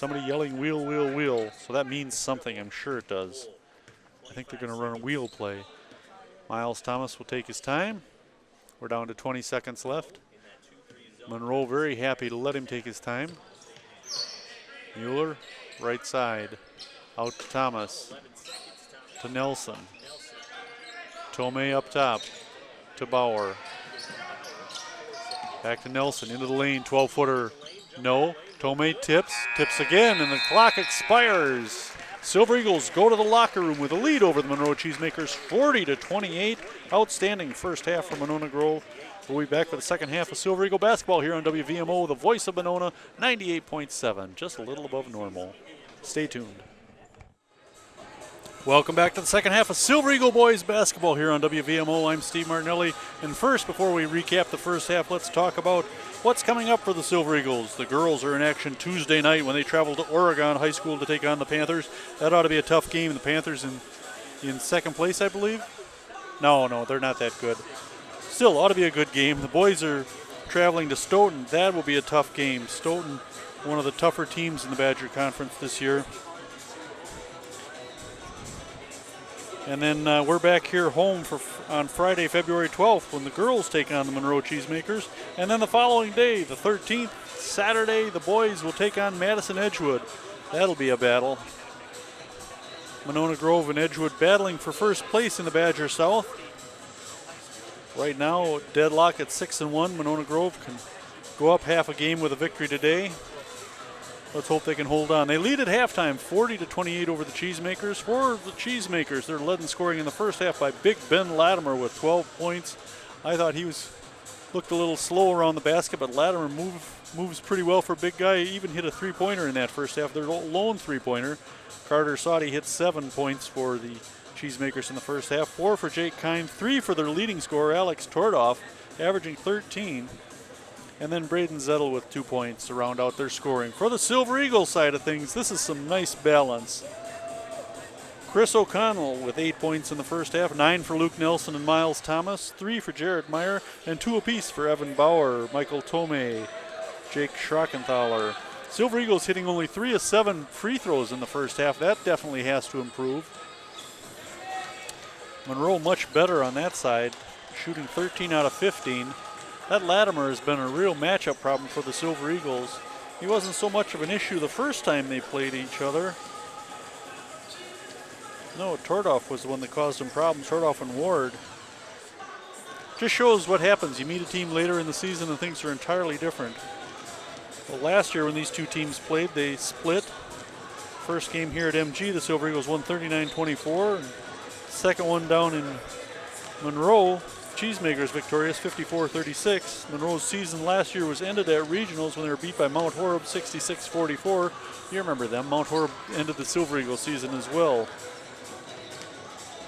Speaker 1: Somebody yelling wheel, wheel, wheel. So that means something. I'm sure it does. I think they're going to run a wheel play. Miles Thomas will take his time. We're down to 20 seconds left. Monroe very happy to let him take his time. Mueller, right side. Out to Thomas. To Nelson. Tomei up top. To Bauer. Back to Nelson, into the lane, 12-footer. No. Tomei tips again, and the clock expires. Silver Eagles go to the locker room with a lead over the Monroe Cheesemakers, 40-28. Outstanding first half for Monona Grove. We'll be back for the second half of Silver Eagle basketball here on WVMO, the voice of Monona, 98.7, just a little above normal. Stay tuned. Welcome back to the second half of Silver Eagle boys basketball here on WVMO. I'm Steve Martinelli. And first, before we recap the first half, let's talk about what's coming up for the Silver Eagles. The girls are in action Tuesday night when they travel to Oregon High School to take on the Panthers. That ought to be a tough game. The Panthers in second place, I believe. No, they're not that good. Still, ought to be a good game. The boys are traveling to Stoughton. That will be a tough game. Stoughton, one of the tougher teams in the Badger Conference this year. And then we're back here home on Friday, February 12th, when the girls take on the Monroe Cheesemakers. And then the following day, the 13th, Saturday, the boys will take on Madison Edgewood. That'll be a battle. Monona Grove and Edgewood battling for first place in the Badger South. Right now, deadlock at 6-1. Monona Grove can go up half a game with a victory today. Let's hope they can hold on. They lead at halftime, 40-28 over the Cheesemakers. For the Cheesemakers, they're led in scoring in the first half by Big Ben Latimer with 12 points. I thought he looked a little slow around the basket, but Latimer moves pretty well for a big guy. He even hit a three-pointer in that first half, their lone three-pointer. Carter Sawdy hit 7 points for the Cheesemakers in the first half. 4 for Jake Kine, 3 for their leading scorer, Alex Tordoff, averaging 13. And then Braden Zettel with 2 points to round out their scoring. For the Silver Eagle side of things, this is some nice balance. Chris O'Connell with 8 points in the first half, 9 for Luke Nelson and Miles Thomas, 3 for Jared Meyer, and 2 apiece for Evan Bauer, Michael Tomei, Jake Schrockenthaler. Silver Eagles hitting only 3 of 7 free throws in the first half. That definitely has to improve. Monroe much better on that side, shooting 13 out of 15. That Latimer has been a real matchup problem for the Silver Eagles. He wasn't so much of an issue the first time they played each other. No, Tordoff was the one that caused him problems, Tordoff and Ward. Just shows what happens. You meet a team later in the season and things are entirely different. Well, last year when these two teams played, they split. First game here at MG, the Silver Eagles won 39-24. Second one down in Monroe, Cheesemakers victorious 54-36. Monroe's season last year was ended at regionals when they were beat by Mount Horeb 66-44. You remember them. Mount Horeb ended the Silver Eagle season as well.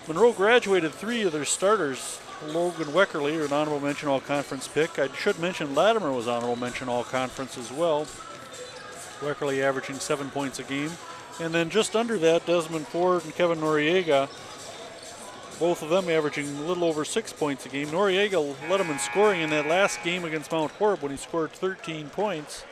Speaker 1: Monroe graduated 3 of their starters. Logan Weckerly, an honorable mention all-conference pick. I should mention Latimer was honorable mention all-conference as well. Weckerly averaging 7 points a game. And then just under that, Desmond Ford and Kevin Noriega, both of them averaging a little over 6 points a game. Noriega led him in scoring in that last game against Mount Horeb when he scored 13 points.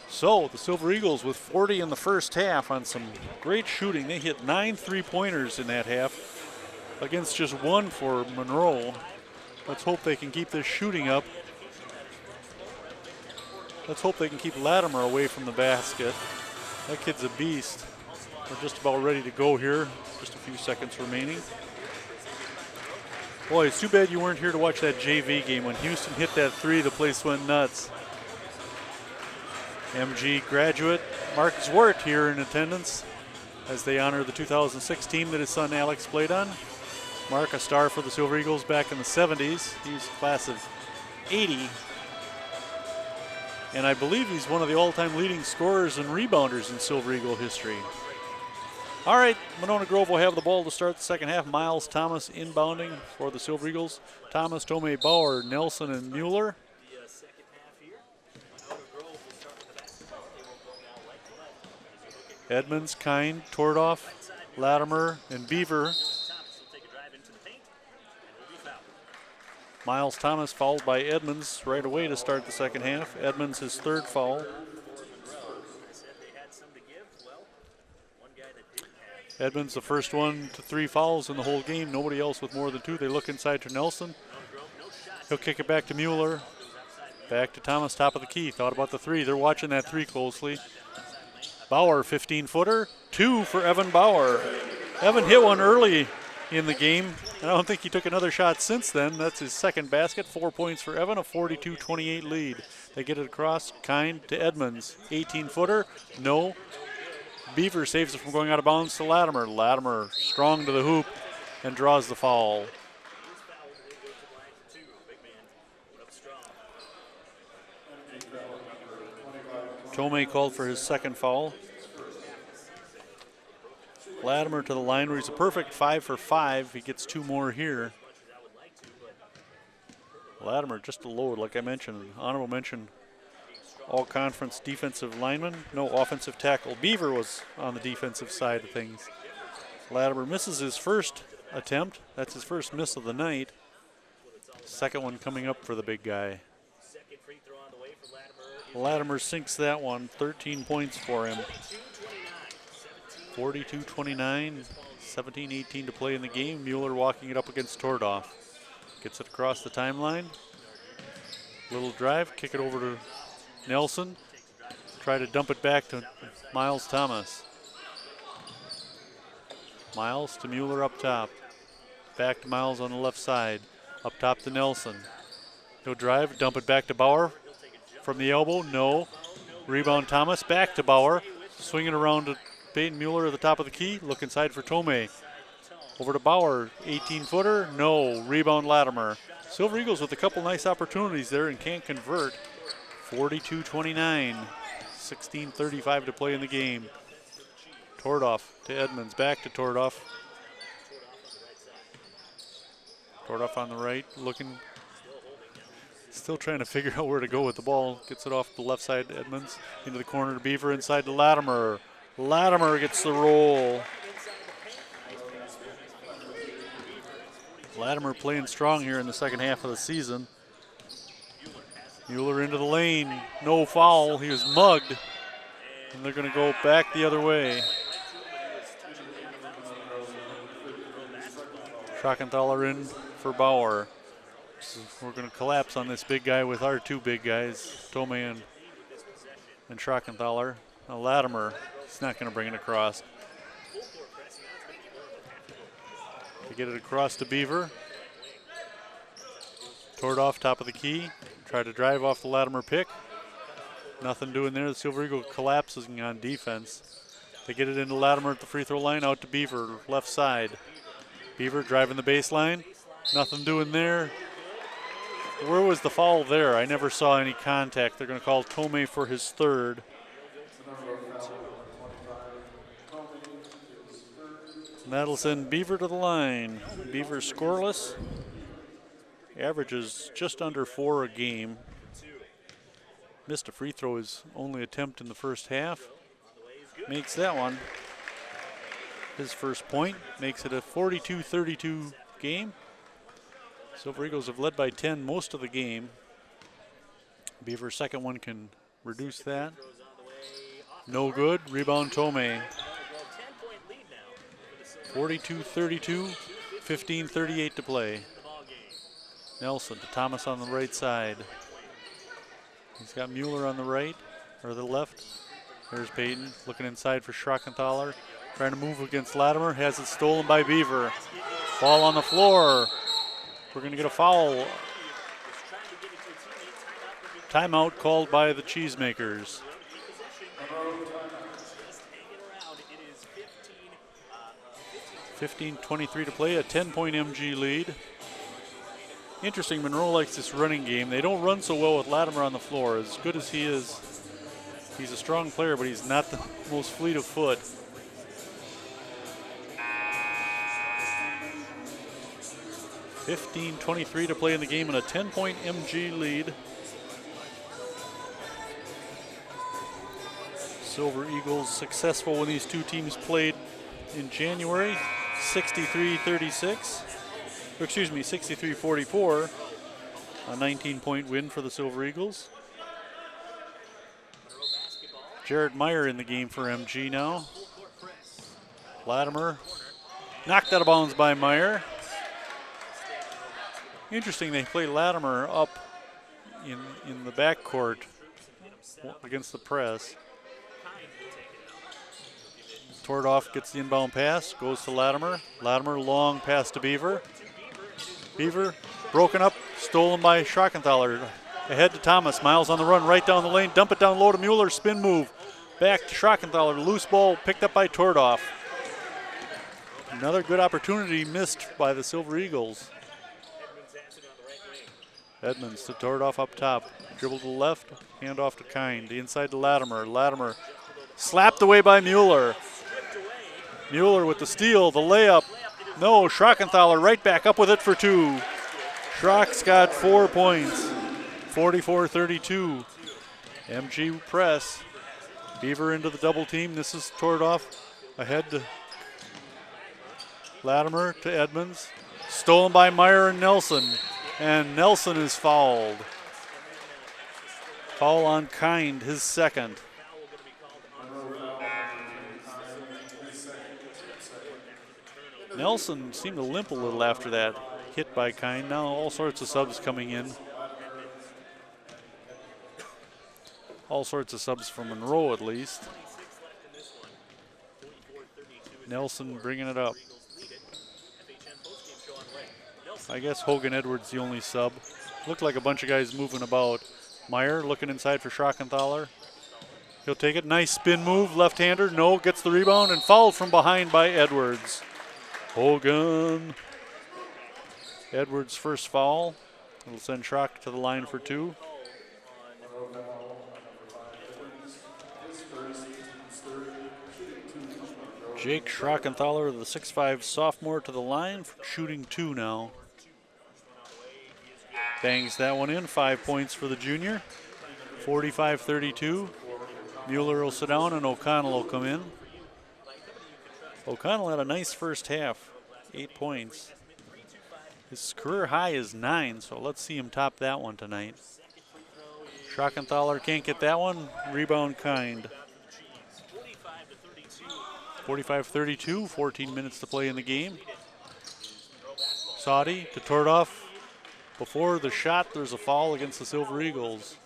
Speaker 1: So the Silver Eagles with 40 in the first half on some great shooting. They hit 9 three-pointers in that half against just 1 for Monroe. Let's hope they can keep this shooting up. Let's hope they can keep Latimer away from the basket. That kid's a beast. We're just about ready to go here. Just a few seconds remaining. Boy, it's too bad you weren't here to watch that JV game. When Houston hit that 3, the place went nuts. MG graduate Mark Zwart here in attendance as they honor the 2006 team that his son Alex played on. Mark, a star for the Silver Eagles back in the 70s. He's class of 80. And I believe he's one of the all-time leading scorers and rebounders in Silver Eagle history. All right, Monona Grove will have the ball to start the second half. Miles Thomas inbounding for the Silver Eagles. Thomas, Tomei, Bauer, Nelson, and Mueller. Edmonds, Kine, Tordoff, Latimer, and Beaver. Miles Thomas fouled by Edmonds right away to start the second half. Edmonds his third foul. Edmonds the first one to 3 fouls in the whole game. Nobody else with more than 2. They look inside to Nelson. He'll kick it back to Mueller. Back to Thomas, top of the key. Thought about the 3. They're watching that 3 closely. Bauer, 15-footer. 2 for Evan Bauer. Evan hit one early in the game. I don't think he took another shot since then. That's his second basket. 4 points for Evan, a 42-28 lead. They get it across, Kind to Edmonds. 18-footer, no. Beaver saves it from going out of bounds to Latimer. Latimer strong to the hoop and draws the foul. Tomei called for his second foul. Latimer to the line where he's a perfect 5 for 5. He gets 2 more here. Latimer just a load, like I mentioned. Honorable mention, all-conference defensive lineman. No offensive tackle. Beaver was on the defensive side of things. Latimer misses his first attempt. That's his first miss of the night. Second one coming up for the big guy. Latimer sinks that one. 13 points for him. 42-29, 17-18 to play in the game. Mueller walking it up against Tordoff. Gets it across the timeline. Little drive, kick it over to Nelson. Try to dump it back to Miles Thomas. Miles to Mueller up top. Back to Miles on the left side. Up top to Nelson. He'll drive, dump it back to Bauer. From the elbow, no. Rebound Thomas, back to Bauer. Swinging around to Peyton Mueller at the top of the key. Look inside for Tomei. Over to Bauer, 18-footer, no. Rebound Latimer. Silver Eagles with a couple nice opportunities there and can't convert. 42-29, 16:35 to play in the game. Tordoff to Edmonds, back to Tordoff. Tordoff on the right, looking, still trying to figure out where to go with the ball. Gets it off the left side to Edmonds, into the corner to Beaver, inside to Latimer. Latimer gets the roll. Latimer playing strong here in the second half of the season. Mueller into the lane, no foul, he was mugged. And they're gonna go back the other way. Schrockenthaler in for Bauer. So we're gonna collapse on this big guy with our 2 big guys, Tomei and Schrockenthaler. Now Latimer, he's not gonna bring it across. They get it across to Beaver. Tordoff, top of the key. Try to drive off the Latimer pick. Nothing doing there. The Silver Eagle collapsing on defense. They get it into Latimer at the free throw line, out to Beaver, left side. Beaver driving the baseline. Nothing doing there. Where was the foul there? I never saw any contact. They're going to call Tomei for his third. And that'll send Beaver to the line. Beaver scoreless. Averages just under 4 a game. Missed a free throw his only attempt in the first half. Makes that one his first point. Makes it a 42-32 game. Silver Eagles have led by 10 most of the game. Beaver's second one can reduce that. No good. Rebound Tomei. 42-32, 15:38 to play. Nelson to Thomas on the right side. He's got Mueller on the right, or the left. There's Peyton looking inside for Schrockenthaler. Trying to move against Latimer, has it stolen by Beaver. Ball on the floor. We're gonna get a foul. Timeout called by the Cheesemakers. 15:23 to play, a 10-point MG lead. Interesting, Monroe likes this running game. They don't run so well with Latimer on the floor. As good as he is, he's a strong player, but he's not the most fleet of foot. $15:23 to play in the game and a 10-point MG lead. Silver Eagles successful when these 2 teams played in January. 63-36, or excuse me, 63-44. A 19-point win for the Silver Eagles. Jared Meyer in the game for MG now. Latimer knocked out of bounds by Meyer. Interesting, they play Latimer up in the backcourt against the press. Tordoff gets the inbound pass, goes to Latimer. Latimer long pass to Beaver. Beaver broken up, stolen by Schrockenthaler. Ahead to Thomas, Miles on the run, right down the lane, dump it down low to Mueller, spin move. Back to Schrockenthaler, loose ball picked up by Tordoff. Another good opportunity missed by the Silver Eagles. Edmonds to Tordoff up top. Dribble to the left, hand off to Kind. Inside to Latimer. Latimer slapped away by Mueller. Mueller with the steal, the layup. No, Schrockenthaler right back up with it for two. Schrock's got 4 points. 44-32. MG press. Beaver into the double team. This is Tordoff ahead to Latimer to Edmonds. Stolen by Meyer and Nelson. And Nelson is fouled. Foul on Kind, his second. Nelson seemed to limp a little after that hit by Kind. Now all sorts of subs coming in. All sorts of subs from Monroe at least. Nelson bringing it up. I guess Hogan Edwards the only sub. Looked like a bunch of guys moving about. Meyer looking inside for Schrockenthaler. He'll take it. Nice spin move. Left-hander. No. Gets the rebound and fouled from behind by Edwards. Hogan. Edwards' first foul. It'll send Schrock to the line for two. Jake Schrockenthaler, the 6'5" sophomore, to the line for shooting two now. Bangs that one in. 5 points for the junior. 45-32. Mueller will sit down and O'Connell will come in. O'Connell had a nice first half. 8 points. His career high is 9, so let's see him top that one tonight. Schrockenthaler can't get that one. Rebound Kind. 45-32, 14 minutes to play in the game. Saudi to Tordoff. Before the shot, there's a foul against the Silver Eagles.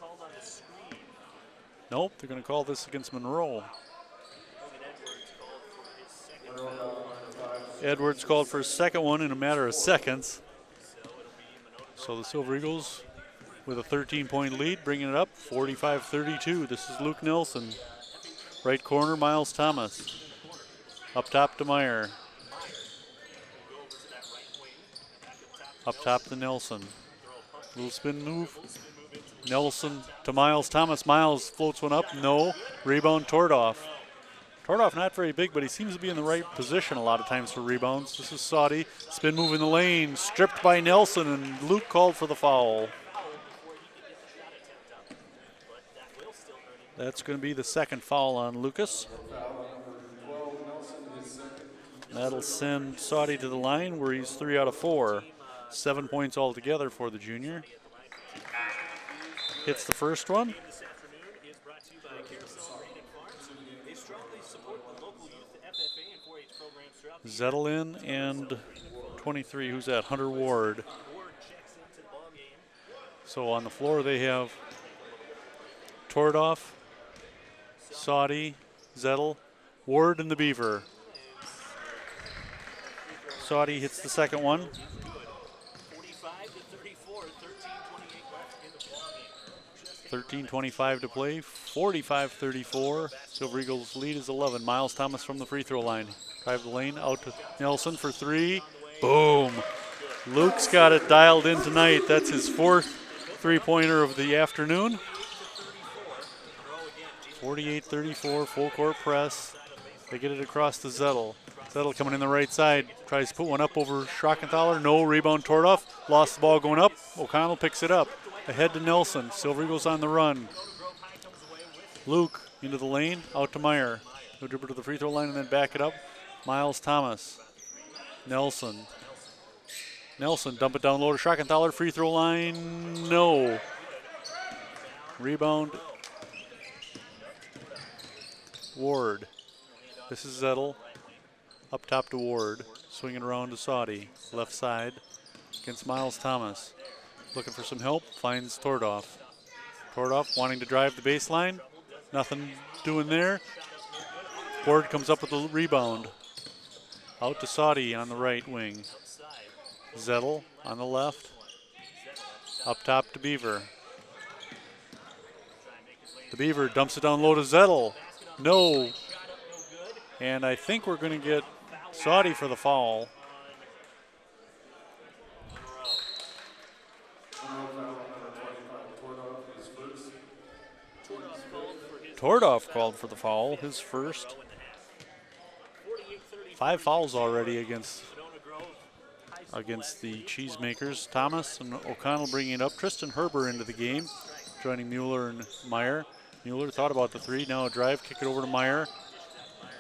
Speaker 1: Nope, they're going to call this against Monroe. Edwards called for his second one in a matter of seconds. So the Silver Eagles with a 13-point lead, bringing it up, 45-32. This is Luke Nelson. Right corner, Miles Thomas. Up top to Meyer. Up top to Nelson. Little spin move. Nelson to Miles Thomas. Miles floats one up. No. Rebound Tordoff. Tordoff not very big, but he seems to be in the right position a lot of times for rebounds. This is Saudi. Spin move in the lane. Stripped by Nelson, and Luke called for the foul. That's going to be the second foul on Lucas. That'll send Saudi to the line where he's 3 out of 4. 7 points altogether for the junior. Hits the first one. Zettelin and 23, who's that? Hunter Ward. So on the floor they have Tordoff, Saudi, Zettel, Ward, and the Beaver. Saudi hits the second one. 13:25 to play. 45-34. Silver Eagles lead is 11. Miles Thomas from the free throw line. Drive the lane out to Nelson for three. Boom. Luke's got it dialed in tonight. That's his fourth three-pointer of the afternoon. 48-34, full court press. They get it across to Zettel. Zettel coming in the right side. Tries to put one up over Schrockenthaler. No, rebound Tordoff. Lost the ball going up. O'Connell picks it up. Ahead to Nelson. Silver Eagles on the run. Luke into the lane. Out to Meyer. He'll dribble to the free throw line and then back it up. Miles Thomas. Nelson. Nelson, dump it down low to Schrockenthaler. Free throw line, no. Rebound, Ward. This is Zettel. Up top to Ward. Swinging around to Saudi. Left side against Miles Thomas. Looking for some help, finds Tordoff. Tordoff wanting to drive the baseline. Nothing doing there. Ward comes up with the rebound. Out to Saudi on the right wing. Zettel on the left. Up top to Beaver. The Beaver dumps it down low to Zettel. No. And I think we're going to get Saudi for the foul. Tordoff called for the foul, his first. 5 fouls already against the Cheesemakers. Thomas and O'Connell bringing it up. Tristan Herber into the game, joining Mueller and Meyer. Mueller thought about the 3, now a drive, kick it over to Meyer.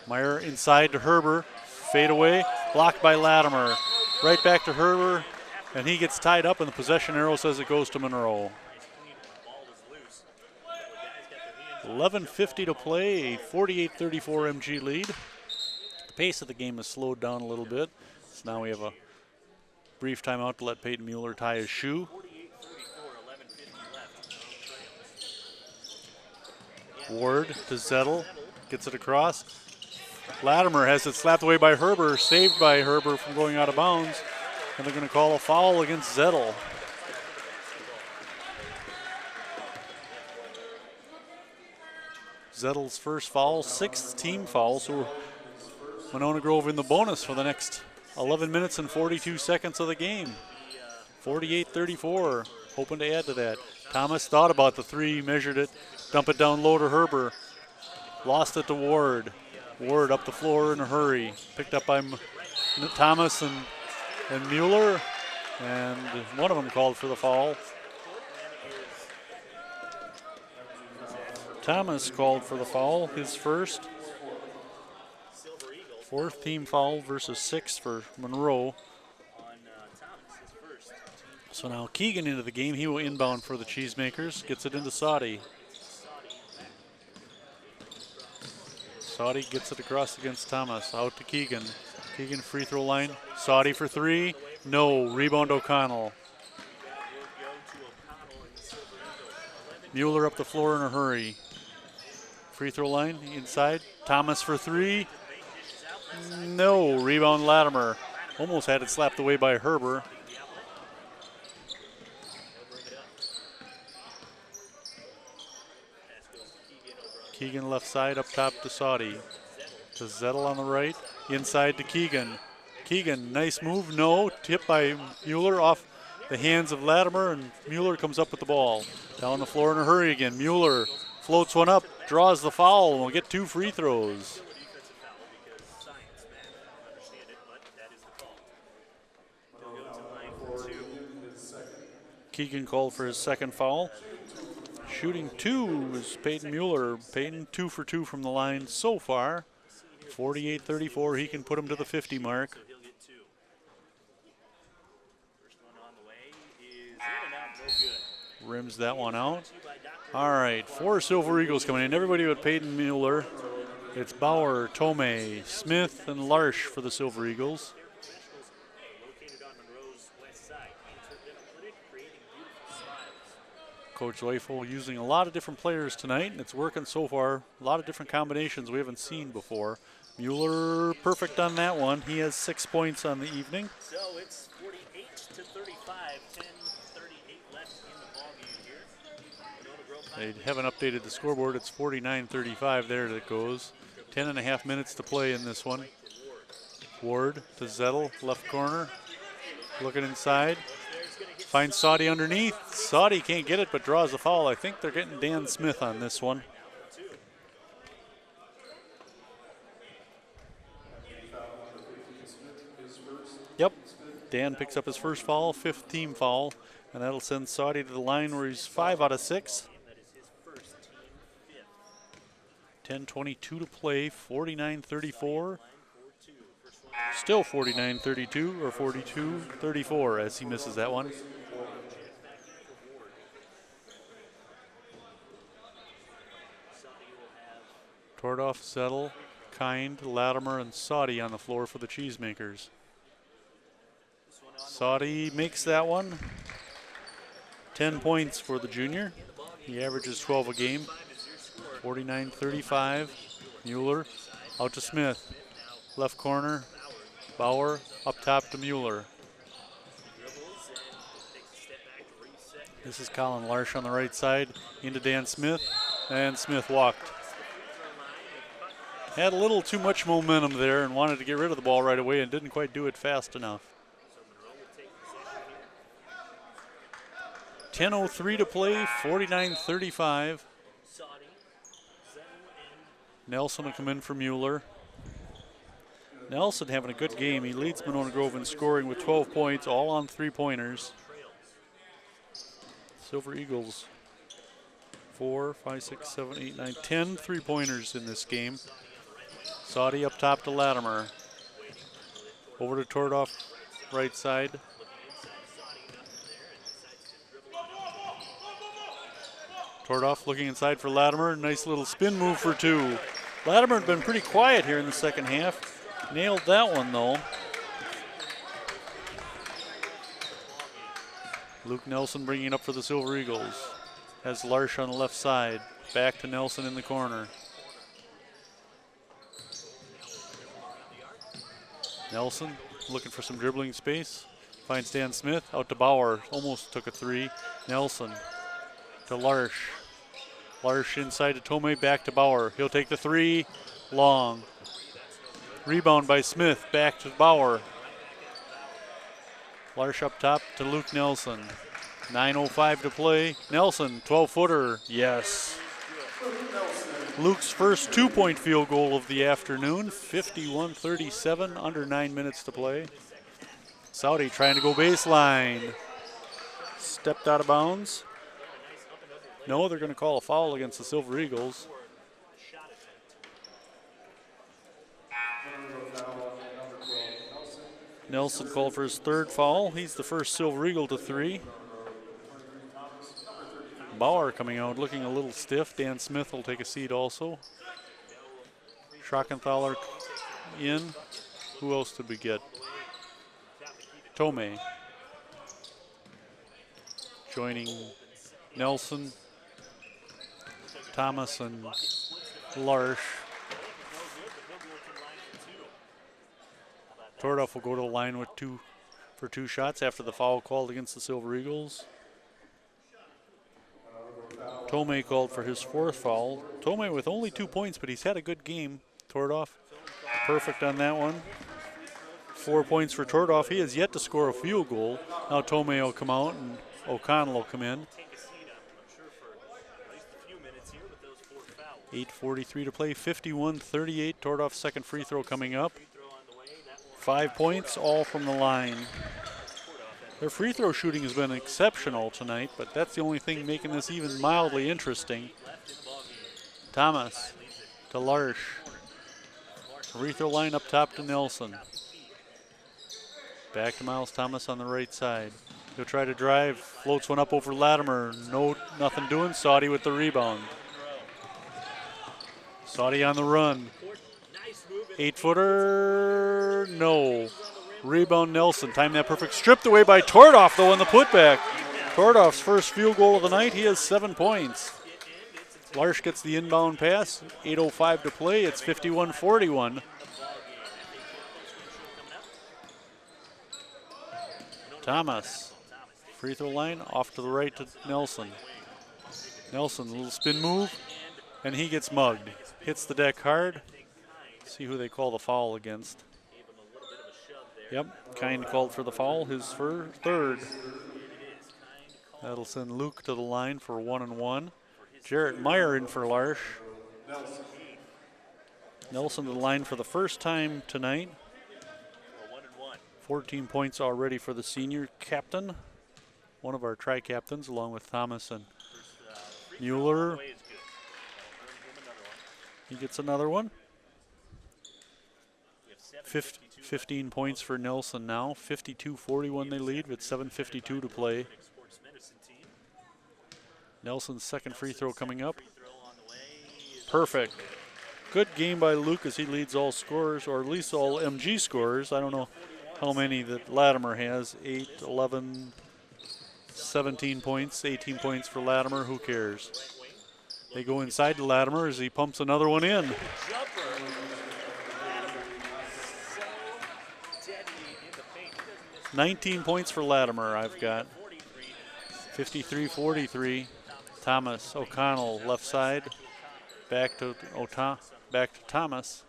Speaker 1: Meyer inside to Herber, fade away, blocked by Latimer. Right back to Herber, and he gets tied up, and the possession arrow says it goes to Monroe. 11:50 to play, a 48-34 MG lead. The pace of the game has slowed down a little bit, so now we have a brief timeout to let Peyton Mueller tie his shoe. Ward to Zettel, gets it across. Latimer has it slapped away by Herber, saved by Herber from going out of bounds, and they're going to call a foul against Zettel. Zettel's first foul, 6th team foul, so Monona Grove in the bonus for the next 11 minutes and 42 seconds of the game. 48-34, hoping to add to that. Thomas thought about the 3, measured it, dump it down low to Herber. Lost it to Ward. Ward up the floor in a hurry. Picked up by Thomas and Mueller, and one of them called for the foul. Thomas called for the foul, his first. 4th team foul versus 6th for Monroe. So now Keegan into the game. He will inbound for the Cheesemakers. Gets it into Saudi. Saudi gets it across against Thomas. Out to Keegan. Keegan free throw line. Saudi for 3. No. Rebound O'Connell. Mueller up the floor in a hurry. Free throw line inside. Thomas for 3. No. Rebound Latimer. Almost had it slapped away by Herber. Keegan left side, up top to Saudi. To Zettel on the right, inside to Keegan. Keegan, nice move, no. Tip by Mueller off the hands of Latimer, and Mueller comes up with the ball. Down the floor in a hurry again. Mueller floats one up, draws the foul, and we'll get 2 free throws. Keegan called for his second foul. Shooting 2 is Peyton Mueller. Peyton 2 for 2 from the line so far. 48-34, he can put him to the 50 mark. Rims that one out. All right, 4 Silver Eagles coming in. Everybody but Peyton Mueller. It's Bauer, Tomei, Smith, and Larsch for the Silver Eagles. Coach Leifel using a lot of different players tonight, and it's working so far. A lot of different combinations we haven't seen before. Mueller perfect on that one. He has 6 points on the evening.
Speaker 3: So it's 48-35, 10:38 left in the ballgame here.
Speaker 1: They haven't updated the scoreboard. It's 49-35 there that goes. 10.5 minutes to play in this one. Ward to Zettel, left corner. Looking inside. Finds Saudi underneath. Saudi can't get it, but draws a foul. I think they're getting Dan Smith on this one. Yep. Dan picks up his first foul, 5th team foul, and that'll send Saudi to the line where he's 5 out of 6. 10:22 to play, 49-34. Still 49-32 or 42-34 as he misses that one. Tordoff, Settle, Kind, Latimer, and Saudi on the floor for the Cheesemakers. Saudi makes that one. 10 points for the junior. He averages 12 a game. 49-35. Mueller out to Smith. Left corner. Bauer up top to Mueller. This is Colin Larsh on the right side. Into Dan Smith. And Smith walked. Had a little too much momentum there and wanted to get rid of the ball right away and didn't quite do it fast enough. 10:03 to play, 49-35. Nelson will come in for Mueller. Nelson having a good game. He leads Monona Grove in scoring with 12 points, all on three-pointers. Silver Eagles, 4, 5, 6, 7, 8, 9, 10 three-pointers in this game. Saudi up top to Latimer. Over to Tordoff, right side. Tordoff looking inside for Latimer. Nice little spin move for two. Latimer had been pretty quiet here in the second half. Nailed that one though. Luke Nelson bringing it up for the Silver Eagles. Has Larsh on the left side. Back to Nelson in the corner. Nelson looking for some dribbling space. Finds Dan Smith. Out to Bauer. Almost took a three. Nelson to Larsh. Larsh inside to Tomei. Back to Bauer. He'll take the three. Long. Rebound by Smith. Back to Bauer. Larsh up top to Luke Nelson. 9:05 to play. Nelson, 12-footer. Yes. Luke's first two-point field goal of the afternoon. 51-37, under 9 minutes to play. Saudi trying to go baseline. Stepped out of bounds. No, they're going to call a foul against the Silver Eagles. Nelson called for his third foul. He's the first Silver Eagle to three. Bauer coming out looking a little stiff. Dan Smith will take a seat also. Schrockenthaler in. Who else did we get? Tomei. Joining Nelson, Thomas, and Larsh. Tordoff will go to the line with two shots after the foul called against the Silver Eagles. Tomei called for his fourth foul. Tomei with only 2 points, but he's had a good game. Tordoff perfect on that one. 4 points for Tordoff. He has yet to score a field goal. Now Tomei will come out and O'Connell will come in. 8:43 to play, 51-38. Tordoff's second free throw coming up. 5 points, all from the line. Their free throw shooting has been exceptional tonight, but that's the only thing making this even mildly interesting. Thomas to Larsh. Free throw line up top to Nelson. Back to Miles Thomas on the right side. He'll try to drive, floats one up over Latimer. Nothing doing. Saudi with the rebound. Saudi on the run. 8-footer, no. Rebound Nelson, timed that perfect. Stripped away by Tordoff though in the putback. Tordoff's first field goal of the night, he has 7 points. Larsh gets the inbound pass, 8:05 to play, it's 51-41. Thomas, free throw line, off to the right to Nelson. Nelson, a little spin move, and he gets mugged. Hits the deck hard. See who they call the foul against. Yep, Kind called for the foul, his third. That'll send Luke to the line for 1-1. Jarrett Meyer in for Larsh. Nelson to the line for the first time tonight. 14 points already for the senior captain. One of our tri-captains along with Thomas and Mueller. He gets another one. 15 points for Nelson now. 52-41 they lead with 7:52 to play. Nelson's second free throw coming up. Perfect. Good game by Luke as he leads all scorers, or at least all MG scorers. I don't know how many that Latimer has. 8, 11, 17 points, 18 points for Latimer. Who cares? They go inside to Latimer as he pumps another one in. 19 points for Latimer, I've got. 53-43. Thomas, O'Connell, left side. Back to Thomas.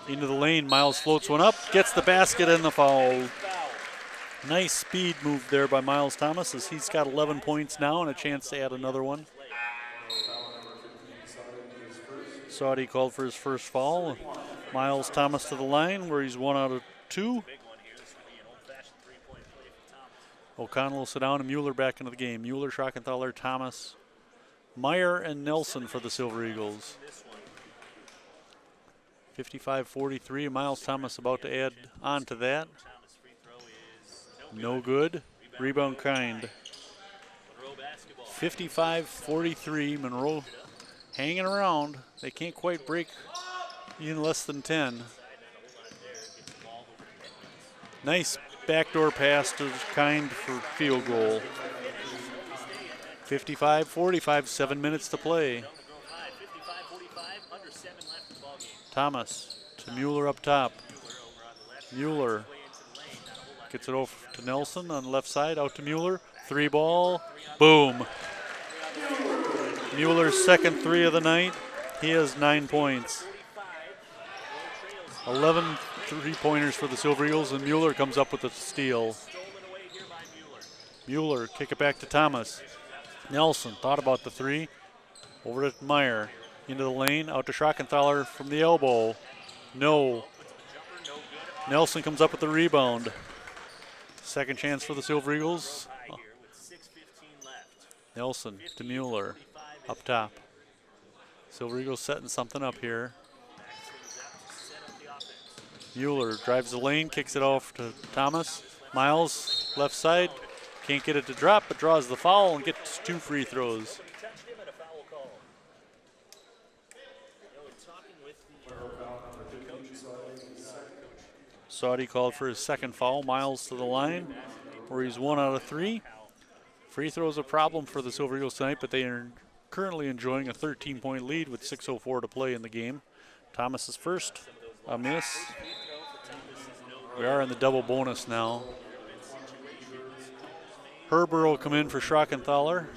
Speaker 1: Into the lane, Miles floats one up, gets the basket and the foul. Nice speed move there by Miles Thomas as he's got 11 points now and a chance to add another one. Saudi called for his first foul. Miles Thomas to the line where he's 1 out of 2. O'Connell will sit down and Mueller back into the game. Mueller, Schrockenthaler, Thomas, Meyer, and Nelson for the Silver Eagles. 55-43. Miles Thomas about to add on to that. No good. Rebound Kind. 55-43. Monroe hanging around. They can't quite break in less than 10. Nice backdoor pass to Kind for field goal. 55-45, 7 minutes to play. Thomas to Mueller up top. Mueller gets it over to Nelson on the left side, out to Mueller. 3 ball, boom. Mueller's second 3 of the night. He has 9 points. 11 3-pointers for the Silver Eagles, and Mueller comes up with a steal. Mueller, kick it back to Thomas. Nelson thought about the 3. Over to Meyer. Into the lane, out to Schrockenthaler from the elbow. No. Nelson comes up with the rebound. Second chance for the Silver Eagles. Nelson to Mueller, up top. Silver Eagles setting something up here. Mueller drives the lane, kicks it off to Thomas. Miles, left side, can't get it to drop, but draws the foul and gets 2 free throws. Saudi called for his second foul. Miles to the line, where he's 1 out of 3. Free throws a problem for the Silver Eagles tonight, but they are currently enjoying a 13-point lead with 6:04 to play in the game. Thomas is first, a miss. We are in the double bonus now. Herber will come in for Schrockenthaler.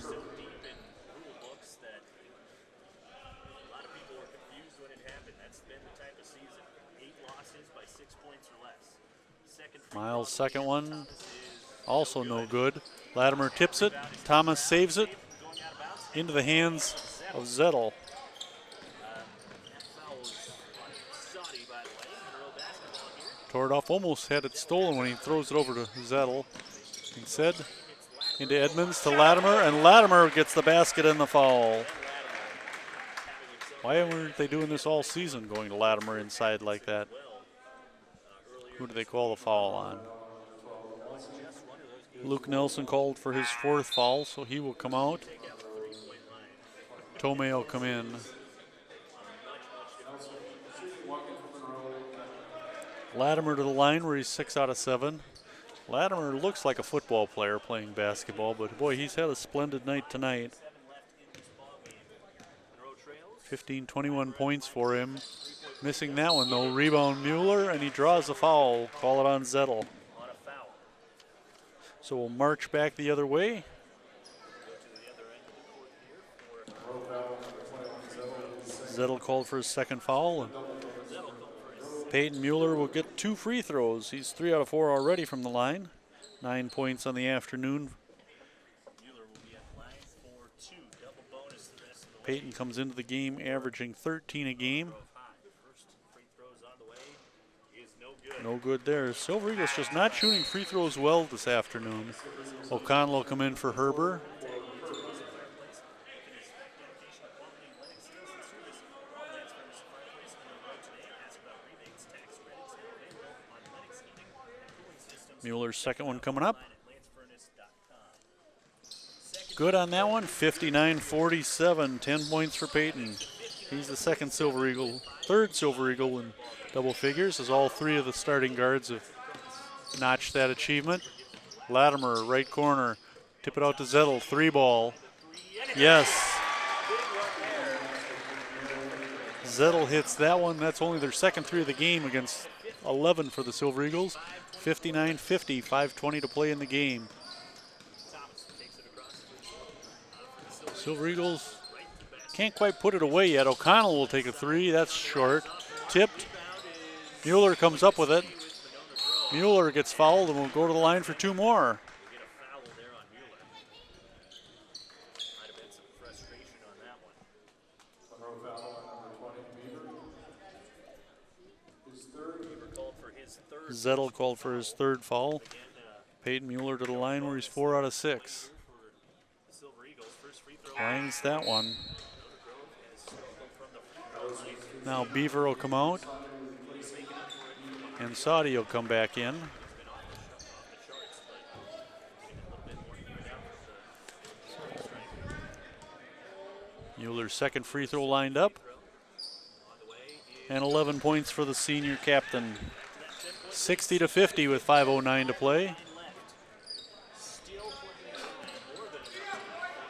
Speaker 1: Miles' second one, also no good. Latimer tips it. Thomas saves it into the hands of Zettel. Tore it off, almost had it stolen when he throws it over to Zettel. Instead, into Edmonds to Latimer, and Latimer gets the basket and the foul. Why weren't they doing this all season, going to Latimer inside like that? Who do they call the foul on? Luke Nelson called for his 4th foul, so he will come out. Tomei will come in. Latimer to the line where he's 6 out of 7. Latimer looks like a football player playing basketball, but boy, he's had a splendid night tonight. 15-21 points for him. Missing that one though. Rebound Mueller, and he draws a foul. Call it on Zettel. So we'll march back the other way. Zettel called for his second foul. And Peyton Mueller will get 2 free throws. He's 3 out of 4 already from the line. 9 points on the afternoon. Peyton comes into the game averaging 13 a game. No good there. Silver Eagles just not shooting free throws well this afternoon. O'Connell will come in for Herber. Mueller's second one coming up. Good on that one, 59-47, 10 points for Peyton. He's the second Silver Eagle, third Silver Eagle in double figures, as all three of the starting guards have notched that achievement. Latimer, right corner, tip it out to Zettel, 3-ball. Yes. Zettel hits that one. That's only their second three of the game against 11 for the Silver Eagles. 59-50, 5:20 to play in the game. Silver Eagles can't quite put it away yet. O'Connell will take a three. That's short. Tipped. Mueller comes up with it. Mueller gets fouled and will go to the line for two more. Zettel called for his third foul. Peyton Mueller to the line where he's 4 out of 6. Lines that one. Now Beaver will come out. And Saudi will come back in. Mueller's second free throw lined up. And 11 points for the senior captain. 60-50 with 5:09 to play.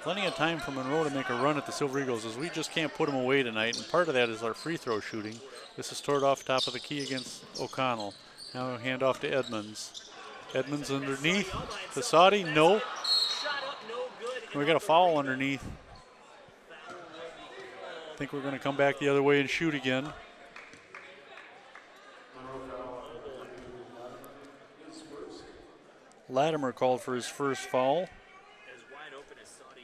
Speaker 1: Plenty of time for Monroe to make a run at the Silver Eagles, as we just can't put them away tonight, and part of that is our free throw shooting. This is toward off top of the key against O'Connell. Now hand off to Edmonds. Edmonds underneath to Saudi, no. We got a foul underneath. I think we're gonna come back the other way and shoot again. Latimer called for his first foul.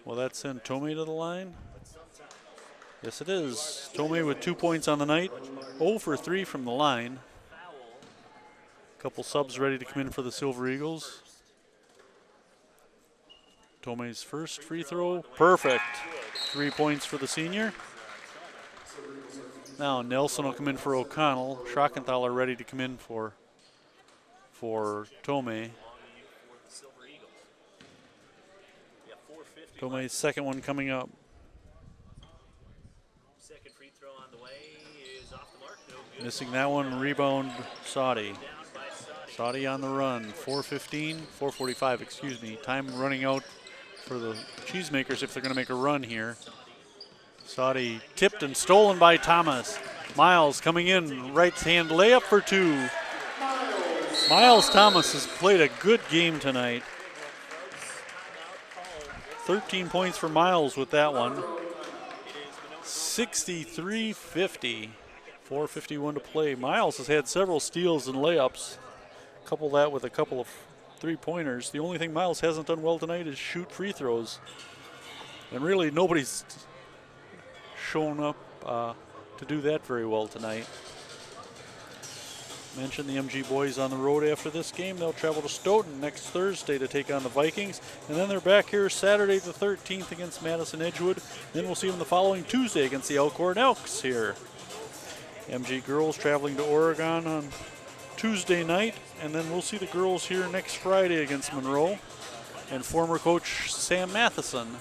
Speaker 1: Will that send Tomei to the line? Yes, it is. Tomei with 2 points on the night. 0 for 3 from the line. Couple subs ready to come in for the Silver Eagles. Tomei's first free throw, perfect. 3 points for the senior. Now Nelson will come in for O'Connell. Schrockenthaler ready to come in for Tomei. Tomei's second one coming up.
Speaker 3: Second free throw on the way is off the mark. No good.
Speaker 1: Missing that one, rebound Saudi. Saudi on the run, 4:45, excuse me. Time running out for the Cheesemakers if they're gonna make a run here. Saudi tipped and stolen by Thomas. Miles coming in, right hand layup for 2. Miles Thomas has played a good game tonight. 13 points for Miles with that one. 63-50, 4:51 to play. Miles has had several steals and layups. Couple that with a couple of three-pointers. The only thing Miles hasn't done well tonight is shoot free throws. And really nobody's shown up to do that very well tonight. Mentioned the MG boys on the road after this game. They'll travel to Stoughton next Thursday to take on the Vikings. And then they're back here Saturday the 13th against Madison Edgewood. Then we'll see them the following Tuesday against the Elkhorn Elks here. MG girls traveling to Oregon on Tuesday night. And then we'll see the girls here next Friday against Monroe and former coach Sam Matheson.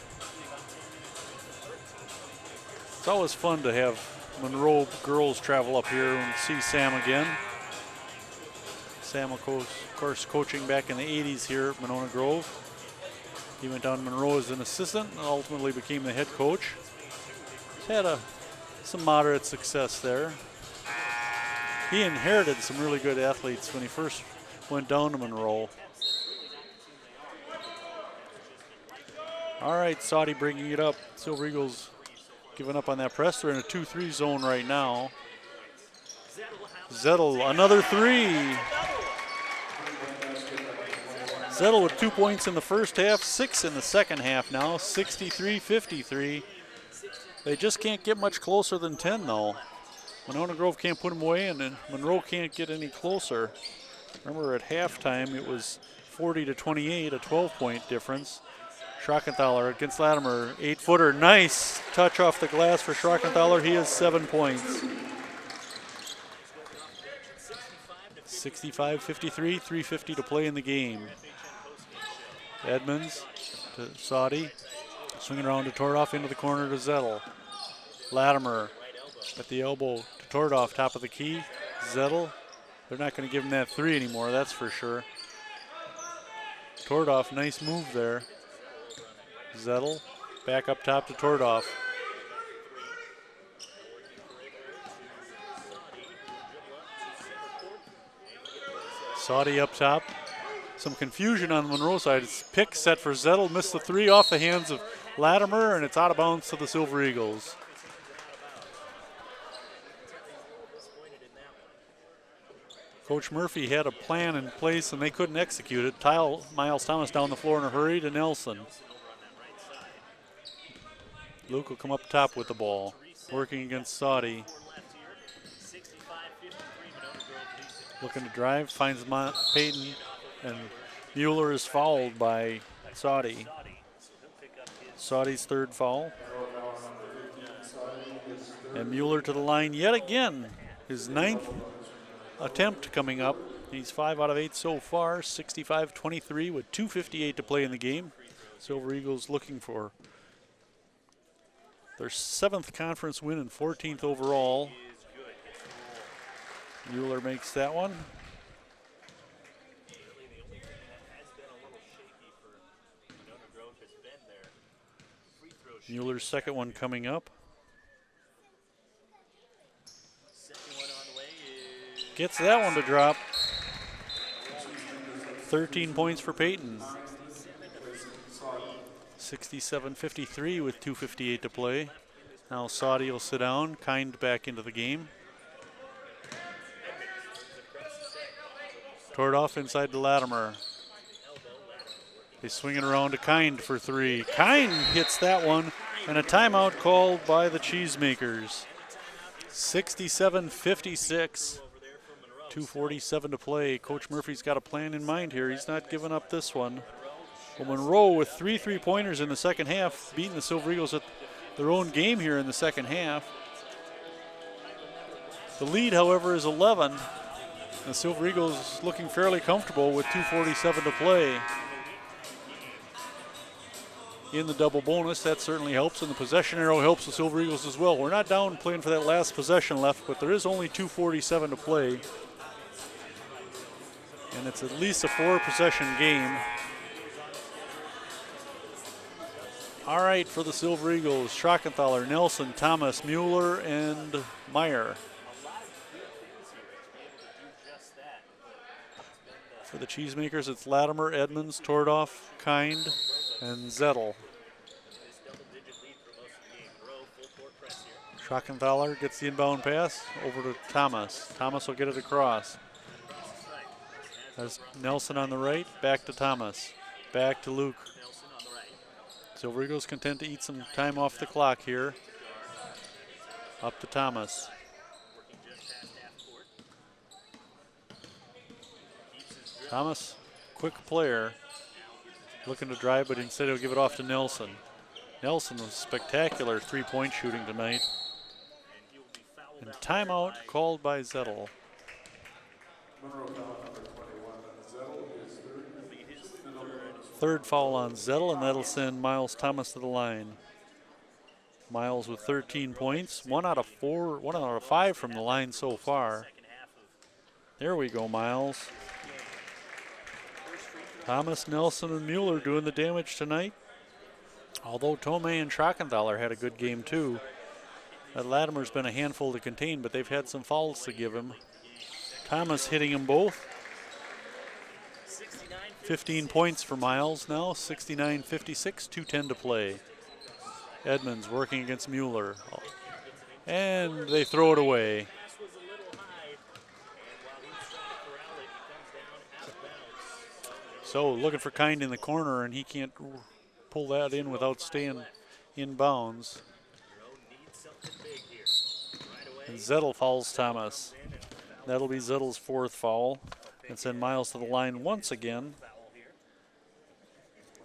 Speaker 1: It's always fun to have Monroe girls travel up here and see Sam again. Sam, of course, coaching back in the 80s here at Monona Grove. He went down to Monroe as an assistant and ultimately became the head coach. He's had some moderate success there. He inherited some really good athletes when he first went down to Monroe. All right, Saudi bringing it up. Silver Eagles giving up on that press. They're in a 2-3 zone right now. Zettel, another three. Zettel with 2 points in the first half, 6 in the second half now, 63-53. They just can't get much closer than 10 though. Monona Grove can't put them away, and then Monroe can't get any closer. Remember at halftime it was 40-28, a 12-point difference. Schrockenthaler against Latimer, 8-footer, nice touch off the glass for Schrockenthaler. He has 7 points. 65-53, 3:50 to play in the game. Edmonds to Saudi. Swinging around to Tordoff into the corner to Zettel. Latimer at the elbow to Tordoff, top of the key. Zettel. They're not going to give him that three anymore, that's for sure. Tordoff, nice move there. Zettel back up top to Tordoff. Saudi up top. Some confusion on the Monroe side. It's pick set for Zettel. Missed the three off the hands of Latimer, and it's out of bounds to the Silver Eagles. Coach Murphy had a plan in place, and they couldn't execute it. Miles Thomas down the floor in a hurry to Nelson. Luke will come up top with the ball, working against Saudi. Looking to drive, finds Peyton, and Mueller is fouled by Saudi. Saudi's third foul. And Mueller to the line yet again. His ninth attempt coming up. He's 5 out of 8 so far, 65-23 with 2:58 to play in the game. Silver Eagles looking for their 7th conference win and 14th overall. Mueller makes that one. Mueller's second one coming up. Gets that one to drop. 13 points for Peyton. 67-53 with 2:58 to play. Now Saudi will sit down. Kind back into the game. Tordoff inside to Latimer. They swing it around to Kind for three. Kind hits that one, and a timeout called by the Cheesemakers. 67-56. 2:47 to play. Coach Murphy's got a plan in mind here. He's not giving up this one. Well, Monroe with 3 3-pointers in the second half, beating the Silver Eagles at their own game here in the second half. The lead, however, is 11. The Silver Eagles looking fairly comfortable with 2:47 to play. In the double bonus, that certainly helps, and the possession arrow helps the Silver Eagles as well. We're not down playing for that last possession left, but there is only 2:47 to play. And it's at least a 4-possession game. All right, for the Silver Eagles, Schrockenthaler, Nelson, Thomas, Mueller, and Meyer. For the Cheesemakers, it's Latimer, Edmonds, Tordoff, Kind, and Zettel. Schrockenthaler gets the inbound pass over to Thomas. Thomas will get it across. There's Nelson on the right, back to Thomas. Back to Luke. Silver Eagles content to eat some time off the clock here. Up to Thomas. Thomas, quick player, looking to drive, but instead he'll give it off to Nelson. Nelson was spectacular 3-point shooting tonight. And timeout called by Zettel. Third foul on Zettel, and that'll send Miles Thomas to the line. Miles with 13 points, 1 out of 5 from the line so far. There we go, Miles. Thomas, Nelson, and Mueller doing the damage tonight. Although Tomei and Schrockenthaler had a good game too. That Latimer's been a handful to contain, but they've had some fouls to give him. Thomas hitting them both. 15 points for Miles now, 69-56, 2:10 to play. Edmonds working against Mueller. And they throw it away. So looking for Kind in the corner, and he can't pull that in without staying in bounds. And Zettel fouls Thomas. That'll be Zettel's 4th foul. And send Miles to the line once again.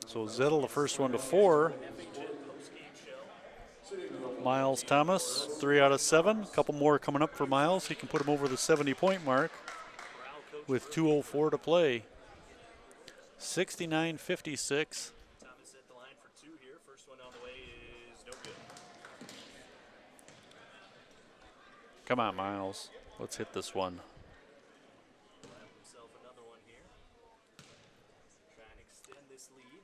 Speaker 1: So Zettel, the first one to 4. Miles Thomas, 3 out of 7. A couple more coming up for Miles. He can put him over the 70-point mark. with 2:04 to play. 69-56.
Speaker 3: Thomas at the line for two here. First one on the way is no good.
Speaker 1: Come on, Miles. Let's hit this one.
Speaker 3: He'll have himself another one here. Try and extend this lead.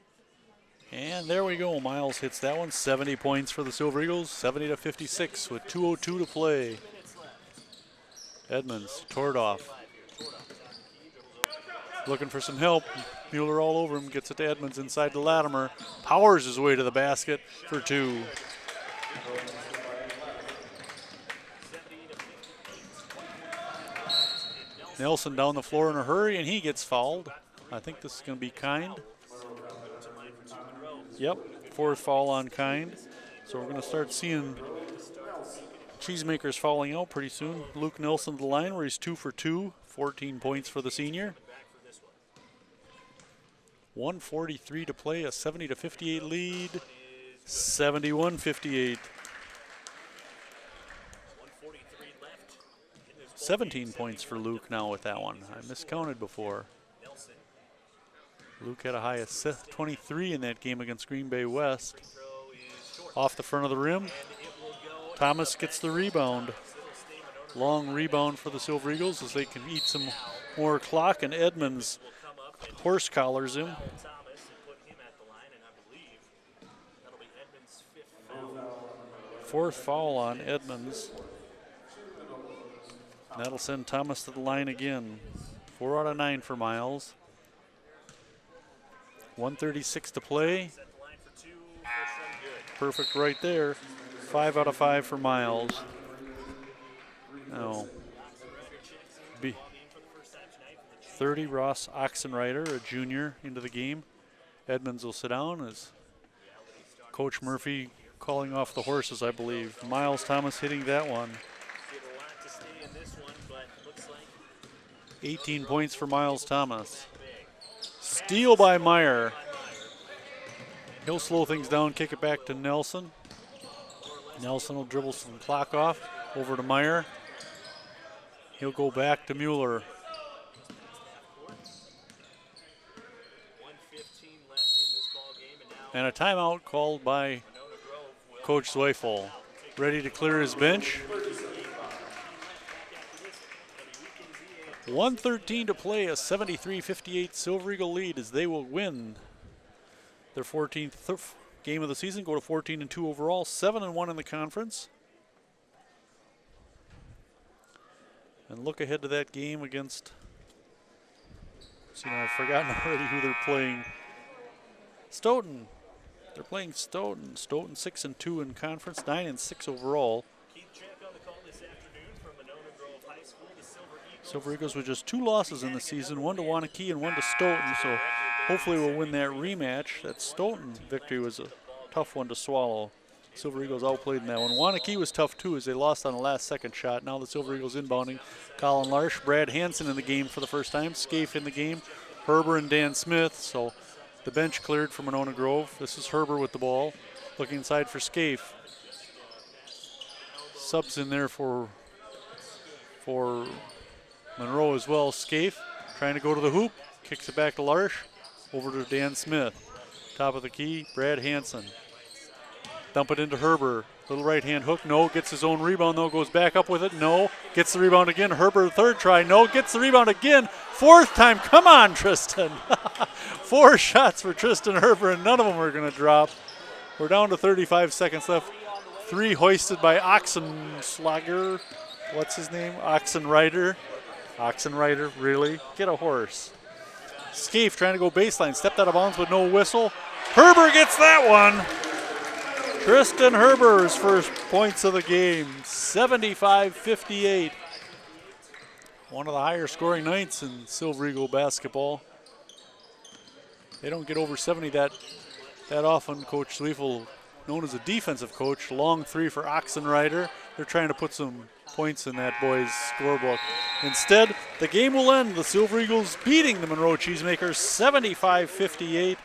Speaker 1: And there we go. Miles hits that one. 70 points for the Silver Eagles. 70-56 with 2:02 to play. Edmonds tore it off. Looking for some help. Mueller all over him. Gets it to Edmonds inside to Latimer. Powers his way to the basket for two. Nelson down the floor in a hurry, and he gets fouled. I think this is going to be Kind. Yep, fourth foul on Kind. So we're going to start seeing Cheesemakers fouling out pretty soon. Luke Nelson to the line where he's 2 for 2. 14 points for the senior. 1:43 to play, a 70-58 lead. 71-58. 17 points for Luke now with that one. I miscounted before. Luke had a high of 23 in that game against Green Bay West. Off the front of the rim. Thomas gets the rebound. Long rebound for the Silver Eagles as they can eat some more clock, and Edmonds horse collars him. Fourth foul on Edmonds. That'll send Thomas to the line again. 4 out of 9 for Miles. 1:36 to play. Perfect right there. 5 out of 5 for Miles. Now, 30, Ross Oxenreiter, a junior, into the game. Edmonds will sit down as Coach Murphy calling off the horses, I believe. Miles Thomas hitting that one. 18 points for Miles Thomas. Steal by Meyer. He'll slow things down, kick it back to Nelson. Nelson will dribble some clock off over to Meyer. He'll go back to Mueller. And a timeout called by Coach Zweifel. Ready to clear his bench. 1:13 to play, a 73-58 Silver Eagle lead as they will win their 14th game of the season, go to 14-2 overall, 7-1 in the conference. And look ahead to that game against, see, now I've forgotten already who they're playing. Stoughton. They're playing Stoughton. Stoughton 6-2 in conference, 9-6 overall. Silver Eagles with just 2 losses in the season, 1 to Wanakee and 1 to Stoughton, so hopefully we'll win that rematch. That Stoughton victory was a tough one to swallow. Silver Eagles outplayed in that one. Wanakee was tough too as they lost on the last second shot. Now the Silver Eagles inbounding. Colin Larsh, Brad Hansen in the game for the first time. Scaife in the game. Herber and Dan Smith. So the bench cleared for Monona Grove. This is Herber with the ball. Looking inside for Scaife. Subs in there for Monroe as well. Scaife trying to go to the hoop. Kicks it back to Larsh. Over to Dan Smith. Top of the key, Brad Hansen. Dump it into Herber. Little right hand hook, no. Gets his own rebound though, goes back up with it, no. Gets the rebound again, Herber third try, no. Gets the rebound again, fourth time, come on Tristan. 4 shots for Tristan Herber and none of them are gonna drop. We're down to 35 seconds left. 3 hoisted by Oxenslager. What's his name? Oxenreiter. Oxenreiter, really? Get a horse. Scaife trying to go baseline, stepped out of bounds with no whistle. Herber gets that one. Tristan Herber's first points of the game, 75-58. One of the higher scoring nights in Silver Eagle basketball. They don't get over 70 that often. Coach Zweifel, known as a defensive coach, long 3 for Oxenreiter. They're trying to put some points in that boy's scorebook. Instead, the game will end. The Silver Eagles beating the Monroe Cheesemakers 75-58.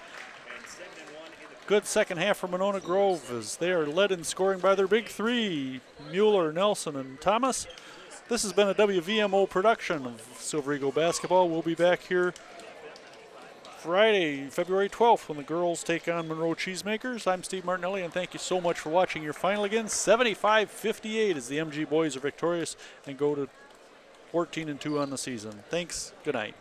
Speaker 1: Good second half for Monona Grove as they are led in scoring by their big 3, Mueller, Nelson, and Thomas. This has been a WVMO production of Silver Eagle Basketball. We'll be back here Friday, February 12th, when the girls take on Monroe Cheesemakers. I'm Steve Martinelli, and thank you so much for watching your final again. 75-58 as the MG boys are victorious and go to 14-2 on the season. Thanks. Good night.